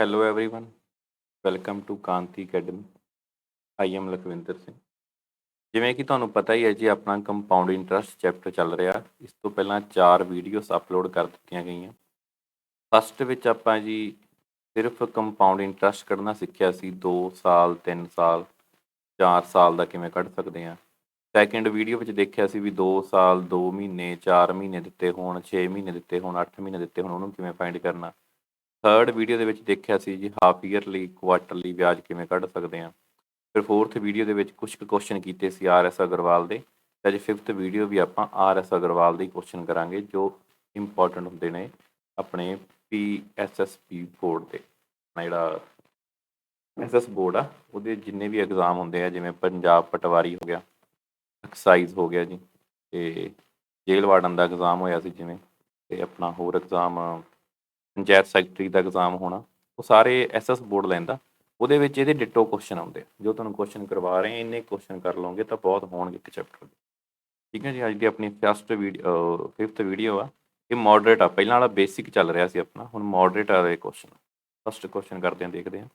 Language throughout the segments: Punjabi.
Hello everyone, welcome to Kanti Academy. I am Lakhwinder Singh. ਜਿਵੇਂ ਕਿ ਤੁਹਾਨੂੰ ਪਤਾ ਹੀ ਹੈ ਜੀ, ਆਪਣਾ ਕੰਪਾਊਂਡ ਇੰਟਰਸਟ ਚੈਪਟਰ ਚੱਲ ਰਿਹਾ। ਇਸ ਤੋਂ ਪਹਿਲਾਂ 4 ਵੀਡੀਓਸ ਅਪਲੋਡ ਕਰ ਦਿੱਤੀਆਂ ਗਈਆਂ। ਫਸਟ ਵਿੱਚ ਆਪਾਂ ਜੀ ਸਿਰਫ ਕੰਪਾਊਂਡ ਇੰਟਰਸਟ ਕੱਢਣਾ ਸਿੱਖਿਆ ਸੀ, 2 ਸਾਲ 3 ਸਾਲ 4 ਸਾਲ ਦਾ ਕਿਵੇਂ ਕੱਢ ਸਕਦੇ ਹਾਂ। ਸੈਕਿੰਡ ਵੀਡੀਓ ਵਿੱਚ ਦੇਖਿਆ ਸੀ ਵੀ 2 ਸਾਲ 2 ਮਹੀਨੇ 4 ਮਹੀਨੇ ਦਿੱਤੇ ਹੋਣ, 6 ਮਹੀਨੇ ਦਿੱਤੇ ਹੋਣ, 8 ਮਹੀਨੇ ਦਿੱਤੇ ਹੋਣ, ਉਹਨੂੰ ਕਿਵੇਂ ਫਾਈਂਡ ਕਰਨਾ। ਥਰਡ ਵੀਡੀਓ ਦੇ ਵਿੱਚ ਦੇਖਿਆ ਸੀ ਜੀ ਹਾਫ ਈਅਰਲੀ ਕੁਆਟਰਲੀ ਵਿਆਜ ਕਿਵੇਂ ਕੱਢ ਸਕਦੇ ਹਾਂ। ਫਿਰ ਫੋਰਥ ਵੀਡੀਓ ਦੇ ਵਿੱਚ ਕੁਝ ਕੁ ਕੁਐਸਚਨ ਕੀਤੇ ਸੀ ਆਰ ਐਸ ਅਗਰਵਾਲ ਦੇ। ਤੇ ਅੱਜ ਫਿਫਥ ਵੀਡੀਓ ਵੀ ਆਪਾਂ ਆਰ ਐਸ ਅਗਰਵਾਲ ਦੇ ਕੁਐਸਚਨ ਕਰਾਂਗੇ ਜੋ ਇੰਪੋਰਟੈਂਟ ਹੁੰਦੇ ਨੇ ਆਪਣੇ PSSB ਬੋਰਡ ਦੇ। ਆਪਣਾ ਜਿਹੜਾ SS ਬੋਰਡ ਆ ਉਹਦੇ ਜਿੰਨੇ ਵੀ ਐਗਜ਼ਾਮ ਹੁੰਦੇ ਆ, ਜਿਵੇਂ ਪੰਜਾਬ ਪਟਵਾਰੀ ਹੋ ਗਿਆ, ਐਕਸਾਈਜ਼ ਹੋ ਗਿਆ ਜੀ, ਤੇ ਜੇਲ੍ਹ ਵਾਰਡਨ ਦਾ ਐਗਜ਼ਾਮ ਹੋਇਆ ਸੀ ਜਿਵੇਂ, ਤੇ ਆਪਣਾ ਹੋਰ ਐਗਜ਼ਾਮ ਪੰਚਾਇਤ ਸੈਕਟਰੀ ਦਾ ਐਗਜ਼ਾਮ ਹੋਣਾ, ਉਹ ਸਾਰੇ SS ਬੋਰਡ ਲੈਂਦਾ। ਉਹਦੇ ਵਿੱਚ ਇਹਦੇ ਡਿਟੋ ਕੁਐਸਚਨ ਆਉਂਦੇ ਆ। ਜੋ ਤੁਹਾਨੂੰ ਕੁਐਸਚਨ ਕਰਵਾ ਰਹੇ ਇੰਨੇ ਕੁਐਸਚਨ ਕਰ ਲਓਗੇ ਤਾਂ ਬਹੁਤ ਹੋਣਗੇ ਇੱਕ ਚੈਪਟਰ ਦੇ। ਠੀਕ ਹੈ ਜੀ। ਅੱਜ ਦੀ ਆਪਣੀ ਫਿਫਥ ਵੀਡੀਓ ਆ। ਇਹ ਮੋਡਰੇਟ ਆ, ਪਹਿਲਾਂ ਵਾਲਾ ਬੇਸਿਕ ਚੱਲ ਰਿਹਾ ਸੀ ਆਪਣਾ, ਹੁਣ ਮੋਡਰੇਟ ਆ ਰਹੇ ਕੁਐਸਚਨ। ਫਸਟ ਕੁਐਸਚਨ ਕਰਦੇ ਹਾਂ, ਦੇਖਦੇ ਹਾਂ।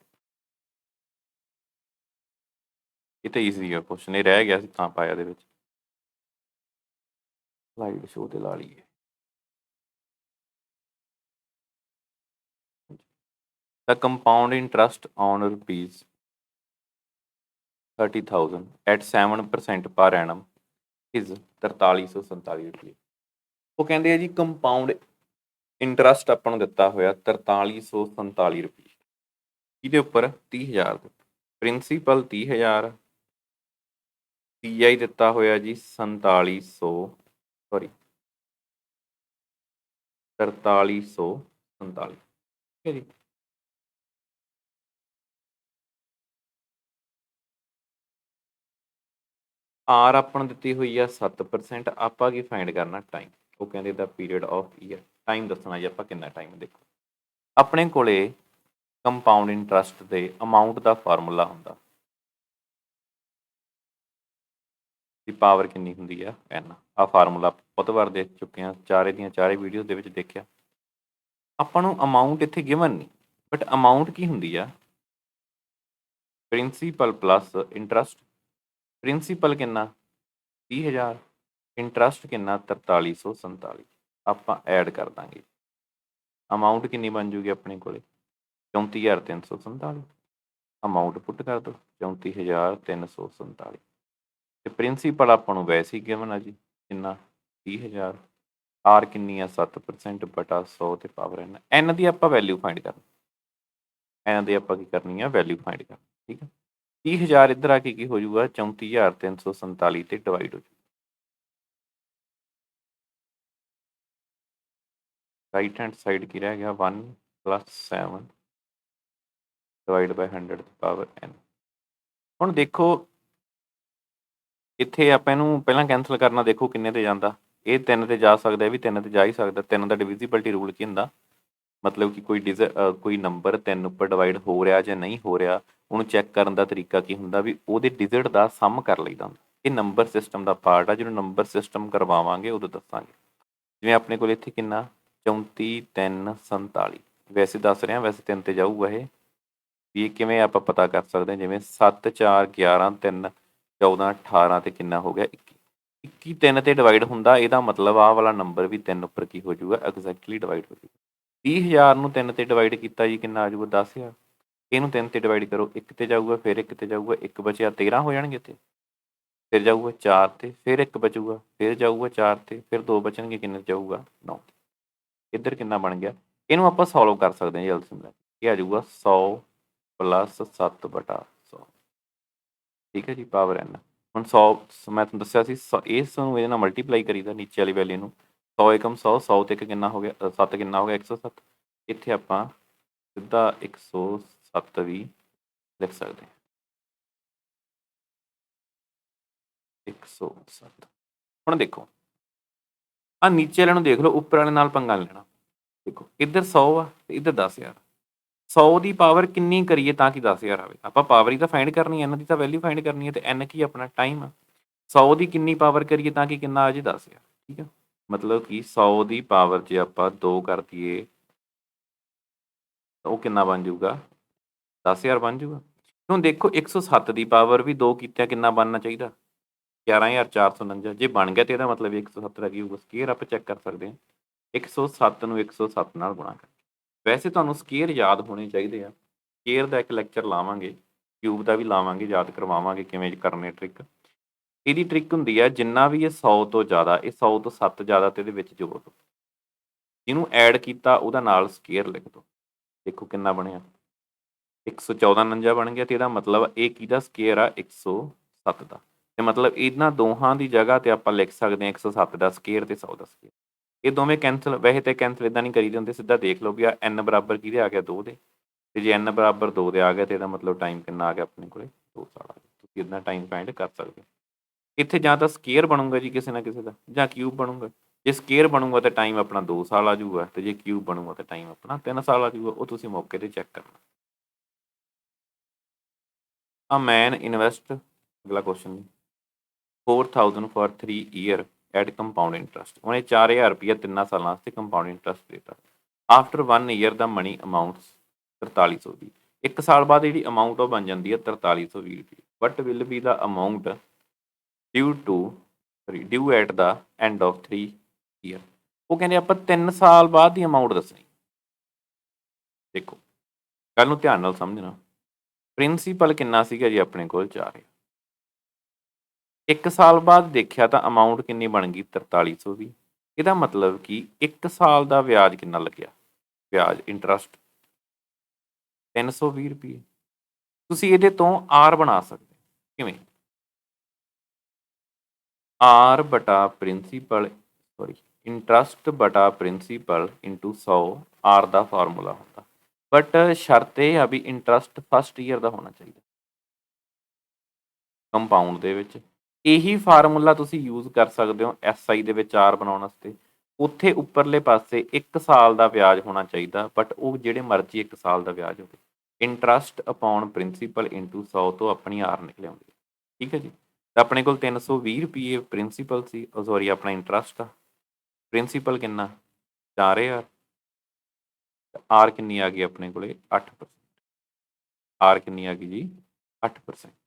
ਇਹ ਤਾਂ ਈਜ਼ੀ ਆ ਕੁਐਸਚਨ, ਇਹ ਰਹਿ ਗਿਆ ਸੀ ਤਾਂ ਪਾਇਆ ਇਹਦੇ ਵਿੱਚ। ਸਲਾਈਡ ਸ਼ੋਅ ਤੇ ਲਾ ਲਈਏ। The compound interest on rupees 30,000 at 7% per annum is 4347 ਰੁਪਏ। ਉਹ ਕਹਿੰਦੇ ਆ ਜੀ ਕੰਪਾਊਂਡ ਇੰਟਰਸਟ ਆਪਾਂ ਨੂੰ ਦਿੱਤਾ ਹੋਇਆ 4347 ਰੁਪਏ। ਇਹਦੇ ਉੱਪਰ 30,000 ਪ੍ਰਿੰਸੀਪਲ 30,000, CI ਦਿੱਤਾ ਹੋਇਆ ਜੀ 4347। ਠੀਕ ਹੈ ਜੀ। ਆਰ ਆਪਾਂ ਨੂੰ ਦਿੱਤੀ ਹੋਈ ਆ 7%। ਆਪਾਂ ਕੀ ਫਾਈਂਡ ਕਰਨਾ? ਟਾਈਮ। ਉਹ ਕਹਿੰਦੇ ਦਾ ਪੀਰੀਅਡ ਆਫ ਈਅਰ, ਟਾਈਮ ਦੱਸਣਾ ਜੀ ਆਪਾਂ ਕਿੰਨਾ ਟਾਈਮ। ਦੇਖੋ ਆਪਣੇ ਕੋਲੇ ਕੰਪਾਊਂਡ ਇੰਟਰਸਟ ਦੇ ਅਮਾਊਂਟ ਦਾ ਫਾਰਮੂਲਾ ਹੁੰਦਾ, ਦੀ ਪਾਵਰ ਕਿੰਨੀ ਹੁੰਦੀ ਆ n। ਆ ਫਾਰਮੂਲਾ ਬਹੁਤ ਵਾਰ ਦੇਖ ਚੁੱਕੇ ਹਾਂ, ਚਾਰੇ ਦੀਆਂ ਚਾਰੇ ਵੀਡੀਓਜ਼ ਦੇ ਵਿੱਚ ਦੇਖਿਆ। ਆਪਾਂ ਨੂੰ ਅਮਾਊਂਟ ਇੱਥੇ ਗਿਵਨ ਨਹੀਂ, ਬਟ ਅਮਾਊਂਟ ਕੀ ਹੁੰਦੀ ਆ? Principal plus interest. ਪ੍ਰਿੰਸੀਪਲ ਕਿੰਨਾ? 30,000। ਇੰਟਰਸਟ ਕਿੰਨਾ? 4347। ਆਪਾਂ ਐਡ ਕਰ ਦਾਂਗੇ। ਅਮਾਊਂਟ ਕਿੰਨੀ ਬਣ ਜੂਗੀ ਆਪਣੇ ਕੋਲੇ? 34,347। ਅਮਾਊਂਟ ਪੁੱਟ ਕਰ ਦਿਓ 34,347। ਤੇ ਪ੍ਰਿੰਸੀਪਲ ਆਪਾਂ ਨੂੰ ਵੈਸੇ ਹੀ ਗਿਵਨ ਆ ਜੀ, ਕਿੰਨਾ? 30,000। ਆਰ ਕਿੰਨੀ ਆ? 7% ਬਟਾ 100 ਤੇ ਪਾਵਰ n ਦੀ ਆਪਾਂ ਵੈਲਿਊ ਫਾਈਂਡ ਕਰਨੀ। n ਦੀ ਆਪਾਂ ਕੀ ਕਰਨੀ ਆ? ਵੈਲਿਊ ਫਾਈਂਡ ਕਰਨੀ। ਠੀਕ ਹੈ। 30,000 ਇੱਧਰ ਆ ਕੇ ਕੀ ਹੋ ਜਾਊਗਾ? 34,347 ਤੇ ਡਿਵਾਈਡ ਹੋ ਜੂ। ਰਾਈਟ ਹੈਂਡ ਸਾਈਡ ਕੀ ਰਹਿ ਗਿਆ? 1 + 7 divide by 100 the power n। ਹੁਣ ਦੇਖੋ ਇੱਥੇ ਆਪਾਂ ਇਹਨੂੰ ਪਹਿਲਾਂ ਕੈਂਸਲ ਕਰਨਾ, ਦੇਖੋ ਕਿੰਨੇ ਤੇ ਜਾਂਦਾ। ਇਹ 3 ਤੇ ਜਾ ਸਕਦਾ, ਇਹ ਵੀ 3 ਤੇ ਜਾ ਹੀ ਸਕਦਾ। 3 ਦਾ ਡਿਵੀਜ਼ੀਬਿਲਟੀ ਰੂਲ ਕੀ ਹੁੰਦਾ? ਮਤਲਬ ਕਿ ਕੋਈ ਨੰਬਰ 3 ਉੱਪਰ ਡਿਵਾਈਡ ਹੋ ਰਿਹਾ ਜਾਂ ਨਹੀਂ ਹੋ ਰਿਹਾ, ਉਹਨੂੰ ਚੈੱਕ ਕਰਨ ਦਾ ਤਰੀਕਾ ਕੀ ਹੁੰਦਾ ਵੀ ਉਹਦੇ ਡਿਜਿਟ ਦਾ ਸਮ ਕਰ ਲਈਦਾ ਹੁੰਦਾ। ਇਹ ਨੰਬਰ ਸਿਸਟਮ ਦਾ ਪਾਰਟ ਆ, ਜਿਹਨੂੰ ਨੰਬਰ ਸਿਸਟਮ ਕਰਵਾਵਾਂਗੇ ਉਦੋਂ ਦੱਸਾਂਗੇ। ਜਿਵੇਂ ਆਪਣੇ ਕੋਲ ਇੱਥੇ ਕਿੰਨਾ? 34,347। ਵੈਸੇ ਦੱਸ ਰਿਹਾ, ਵੈਸੇ 3 ਤੇ ਜਾਊਗਾ ਇਹ। ਵੀ ਇਹ ਕਿਵੇਂ ਆਪਾਂ ਪਤਾ ਕਰ ਸਕਦੇ ਹਾਂ? ਜਿਵੇਂ 7 4 11 3 14 18 ਤੇ ਕਿੰਨਾ ਹੋ ਗਿਆ? 21। 21 3 ਤੇ ਡਿਵਾਈਡ ਹੁੰਦਾ, ਇਹਦਾ ਮਤਲਬ ਆਹ ਵਾਲਾ ਨੰਬਰ ਵੀ 3 ਉੱਪਰ ਕੀ ਹੋ ਜਾਊਗਾ? ਐਗਜ਼ੈਕਟਲੀ ਡਿਵਾਈਡ ਹੋ ਜਾਊਗਾ। 30,000 ਨੂੰ 3 ਤੇ ਡਿਵਾਈਡ ਕੀਤਾ ਜੀ, ਕਿੰਨਾ ਆ ਜਾਊਗਾ? 10,000। ਇਹਨੂੰ 3 ਤੇ ਡਿਵਾਈਡ ਕਰੋ, 1 ਤੇ ਜਾਊਗਾ, ਫਿਰ 1 ਤੇ ਜਾਊਗਾ, 1 ਬਚਿਆ 13 ਹੋ ਜਾਣਗੇ ਇੱਥੇ। ਫਿਰ ਜਾਊਗਾ 4 ਤੇ, ਫਿਰ 1 ਬਚੂਗਾ, ਫਿਰ ਜਾਊਗਾ 4 ਤੇ, ਫਿਰ 2 ਬਚਣਗੇ, ਕਿੰਨੇ ਜਾਊਗਾ? 9। ਇੱਧਰ ਕਿੰਨਾ ਬਣ ਗਿਆ? ਇਹਨੂੰ ਆਪਾਂ ਸੋਲਵ ਕਰ ਸਕਦੇ ਹਾਂ ਜੀ ਐਲਸੀਐਮ। ਇਹ ਆ ਜਾਊਗਾ 100 + 7/100। ਠੀਕ ਹੈ ਜੀ, ਪਾਵਰ n। ਹੁਣ 100 ਮੈਂ ਤੁਹਾਨੂੰ ਦੱਸਿਆ ਸੀ, ਇਸ ਨੂੰ ਇਹਦੇ ਨਾਲ ਮਲਟੀਪਲਾਈ ਕਰੀਦਾ, ਨੀਚੇ ਵਾਲੀ ਵੈਲਿਊ ਨੂੰ। 100 × 100, 100 ਤੇ 1 ਕਿੰਨਾ ਹੋ ਗਿਆ? 7 ਕਿੰਨਾ ਹੋ ਗਿਆ? 107। ਇੱਥੇ ਆਪਾਂ ਸਿੱਧਾ 107 ਵੀ ਲਿਖ ਸਕਦੇ ਹਾਂ। 107। ਹੁਣ ਦੇਖੋ ਆਹ ਨੀਚੇ ਵਾਲੇ ਨੂੰ ਦੇਖ ਲਓ, ਉੱਪਰ ਵਾਲੇ ਨਾਲ ਪੰਗਾ ਲੈਣਾ। ਦੇਖੋ ਇੱਧਰ 100 ਆ ਤੇ ਇੱਧਰ 10,000। 100 ਦੀ ਪਾਵਰ ਕਿੰਨੀ ਕਰੀਏ ਤਾਂ ਕਿ 10,000 ਆਵੇ? ਆਪਾਂ ਪਾਵਰ ਹੀ ਤਾਂ ਫਾਈਂਡ ਕਰਨੀ ਹੈ, n ਦੀ ਤਾਂ ਵੈਲਿਊ ਫਾਈਂਡ ਕਰਨੀ ਹੈ। ਤੇ n ਕੀ ਆਪਣਾ? ਟਾਈਮ ਆ। 100 ਦੀ ਕਿੰਨੀ ਪਾਵਰ ਕਰੀਏ ਤਾਂ ਕਿ ਕਿੰਨਾ ਆ ਜੇ? 10,000। ਠੀਕ ਹੈ, ਮਤਲਬ ਕਿ 100 ਦੀ ਪਾਵਰ ਜੇ ਆਪਾਂ 2 ਕਰ ਦਈਏ ਤਾਂ ਉਹ ਕਿੰਨਾ ਬਣ ਜਾਊਗਾ 10,000 ਬਣ ਜਾਊਗਾ। ਹੁਣ ਦੇਖੋ 107 ਦੀ ਪਾਵਰ ਵੀ 2 ਕੀਤਿਆਂ ਕਿੰਨਾ ਬਣਨਾ ਚਾਹੀਦਾ 11,449 ਜੇ ਬਣ ਗਿਆ ਤੇ ਇਹਦਾ ਮਤਲਬ 107 ਦਾ ਕੀ ਹੋਊਗਾ ਸਕੇਅਰ ਆਪਾਂ ਚੈੱਕ ਕਰ ਸਕਦੇ ਹਾਂ 107 ਨੂੰ 107 ਨਾਲ ਗੁਣਾ ਕਰ ਵੈਸੇ ਤੁਹਾਨੂੰ ਸਕੇਅਰ ਯਾਦ ਹੋਣੇ ਚਾਹੀਦੇ ਆ ਸਕੇਅਰ ਦਾ ਇੱਕ ਲੈਕਚਰ ਲਾਵਾਂਗੇ ਕਿਊਬ ਦਾ ਵੀ ਲਾਵਾਂਗੇ ਯਾਦ ਕਰਵਾਵਾਂਗੇ ਕਿਵੇਂ ਕਰਨੇ ਟ੍ਰਿਕ ਇਹਦੀ ਟ੍ਰਿਕ ਹੁੰਦੀ ਹੈ ਜਿੰਨਾ ਵੀ ਇਹ 100 ਤੋਂ ਜ਼ਿਆਦਾ ਇਹ 100 ਤੋਂ 7 ਜ਼ਿਆਦਾ ਤੇ ਇਹਦੇ ਵਿੱਚ ਜੋੜ ਦਿਓ ਜਿਹਨੂੰ ਐਡ ਕੀਤਾ ਉਹਦਾ ਨਾਲ ਸਕੇਅਰ ਲਿਖ ਦਿਓ ਦੇਖੋ ਕਿੰਨਾ ਬਣਿਆ 114 ਬਣ ਗਿਆ ਤੇ ਇਹਦਾ ਮਤਲਬ ਇਹ ਕਿਹਦਾ ਸਕੇਅਰ ਆ 107 ਦਾ ਤੇ ਮਤਲਬ ਇਹਨਾਂ ਦੋਹਾਂ ਦੀ ਜਗ੍ਹਾ ਤੇ ਆਪਾਂ ਲਿਖ ਸਕਦੇ ਹਾਂ 107 ਦਾ ਸਕੇਅਰ ਤੇ 100 ਦਾ ਸਕੇਅਰ ਇਹ ਦੋਵੇਂ ਕੈਂਸਲ ਵੈਸੇ ਤੇ ਕੈਂਸਲ ਇਦਾਂ ਨਹੀਂ ਕਰੀਦੇ ਹੁੰਦੇ ਸਿੱਧਾ ਦੇਖ ਲਓ ਵੀ ਆ n ਬਰਾਬਰ ਕਿਹਦੇ ਆ ਗਿਆ 2 ਦੇ ਤੇ ਜੇ n ਬਰਾਬਰ 2 ਦੇ ਆ ਗਿਆ ਤੇ ਇਹਦਾ ਮਤਲਬ ਟਾਈਮ ਕਿੰਨਾ ਆ ਗਿਆ ਆਪਣੇ ਕੋਲੇ 2 ਸਾਲ ਆ ਗਿਆ ਤੁਸੀਂ ਇਦਾਂ ਟਾਈਮ ਫਾਈਂਡ ਕਰ ਸਕਦੇ ਹੋ ਇੱਥੇ ਜਾਂ ਤਾਂ ਸਕੇਅਰ ਬਣੂਗਾ ਜੀ ਕਿਸੇ ਨਾ ਕਿਸੇ ਦਾ ਜਾਂ ਕਿਊਬ ਬਣੂਗਾ ਜੇ ਸਕੇਅਰ ਬਣੂਗਾ ਤਾਂ ਟਾਈਮ ਆਪਣਾ 2 ਸਾਲ ਆ ਜਾਊਗਾ ਤੇ ਜੇ ਕਿਊਬ ਬਣੂਗਾ ਤਾਂ ਟਾਈਮ ਆਪਣਾ 3 ਸਾਲ ਆ ਜਾਊਗਾ ਉਹ ਤੁਸੀਂ ਮੌਕੇ ਤੇ ਚੈੱਕ ਕਰਨਾ A man invest ਅਗਲਾ question 4,000 for 3 year at compound interest ਉਹਨੇ 4,000 ਰੁਪਇਆ 3 ਸਾਲਾਂ ਵਾਸਤੇ ਕੰਪਾਊਂਡ ਇੰਟਰਸਟ ਦਿੱਤਾ ਆਫਟਰ 1 ਈਅਰ ਦਾ ਮਨੀ ਅਮਾਊਂਟਸ 4320 ਇੱਕ ਸਾਲ ਬਾਅਦ ਜਿਹੜੀ ਅਮਾਊਂਟ ਉਹ ਬਣ ਜਾਂਦੀ ਹੈ 4320 ਰੁਪਏ what will be the amount due at the end of 3 year ਉਹ ਕਹਿੰਦੇ ਆਪਾਂ 3 ਸਾਲ ਬਾਅਦ ਦੀ ਅਮਾਊਂਟ ਦੱਸਣੀ ਦੇਖੋ ਗੱਲ ਨੂੰ ਧਿਆਨ ਨਾਲ ਸਮਝਣਾ ਪ੍ਰਿੰਸੀਪਲ ਕਿੰਨਾ ਸੀਗਾ ਜੀ ਆਪਣੇ ਕੋਲ 4 ਇੱਕ ਸਾਲ ਬਾਅਦ ਦੇਖਿਆ ਤਾਂ ਅਮਾਊਂਟ ਕਿੰਨੀ ਬਣ ਗਈ 4320 ਇਹਦਾ ਮਤਲਬ ਕਿ 1 ਸਾਲ ਦਾ ਵਿਆਜ ਕਿੰਨਾ ਲੱਗਿਆ ਵਿਆਜ ਇੰਟਰਸਟ 320 ਰੁਪਏ ਤੁਸੀਂ ਇਹਦੇ ਤੋਂ ਆਰ ਬਣਾ ਸਕਦੇ ਕਿਵੇਂ ਆਰ ਬਟਾ ਪ੍ਰਿੰਸੀਪਲ ਸੌਰੀ ਇੰਟਰਸਟ ਬਟਾ ਪ੍ਰਿੰਸੀਪਲ ਇਨਟੂ 100 ਆਰ ਦਾ ਫਾਰਮੂਲਾ ਹੁੰਦਾ ਬਟ ਸ਼ਰਤ ਇਹ ਆ ਵੀ ਇੰਟਰਸਟ ਫਸਟ ਈਅਰ ਦਾ ਹੋਣਾ ਚਾਹੀਦਾ ਕੰਪਾਊਂਡ ਦੇ ਵਿੱਚ ਇਹੀ ਫਾਰਮੂਲਾ ਤੁਸੀਂ ਯੂਜ਼ ਕਰ ਸਕਦੇ ਹੋ ਐਸਆਈ ਦੇ ਵਿੱਚ ਆਰ ਬਣਾਉਣ ਵਾਸਤੇ ਉੱਥੇ ਉੱਪਰਲੇ ਪਾਸੇ 1 ਸਾਲ ਦਾ ਵਿਆਜ ਹੋਣਾ ਚਾਹੀਦਾ ਬਟ ਉਹ ਜਿਹੜੇ ਮਰਜ਼ੀ 1 ਸਾਲ ਦਾ ਵਿਆਜ ਹੋਵੇ ਇੰਟਰਸਟ ਅਪੌਨ ਪ੍ਰਿੰਸੀਪਲ ਇਨਟੂ 100 ਤੋਂ ਆਪਣੀ ਆਰ ਨਿਕਲ ਆਉਂਦੀ ਠੀਕ ਹੈ ਜੀ ਤਾਂ ਆਪਣੇ ਕੋਲ 320 ਰੁਪਏ ਪ੍ਰਿੰਸੀਪਲ ਸੀ ਸੌਰੀ ਆਪਣਾ ਇੰਟਰਸਟ ਆ ਪ੍ਰਿੰਸੀਪਲ ਕਿੰਨਾ 4,000 ਆਰ ਕਿੰਨੀ ਆ ਗਈ ਆਪਣੇ ਕੋਲੇ 8% ਆਰ ਕਿੰਨੀ ਆ ਗਈ ਜੀ 8%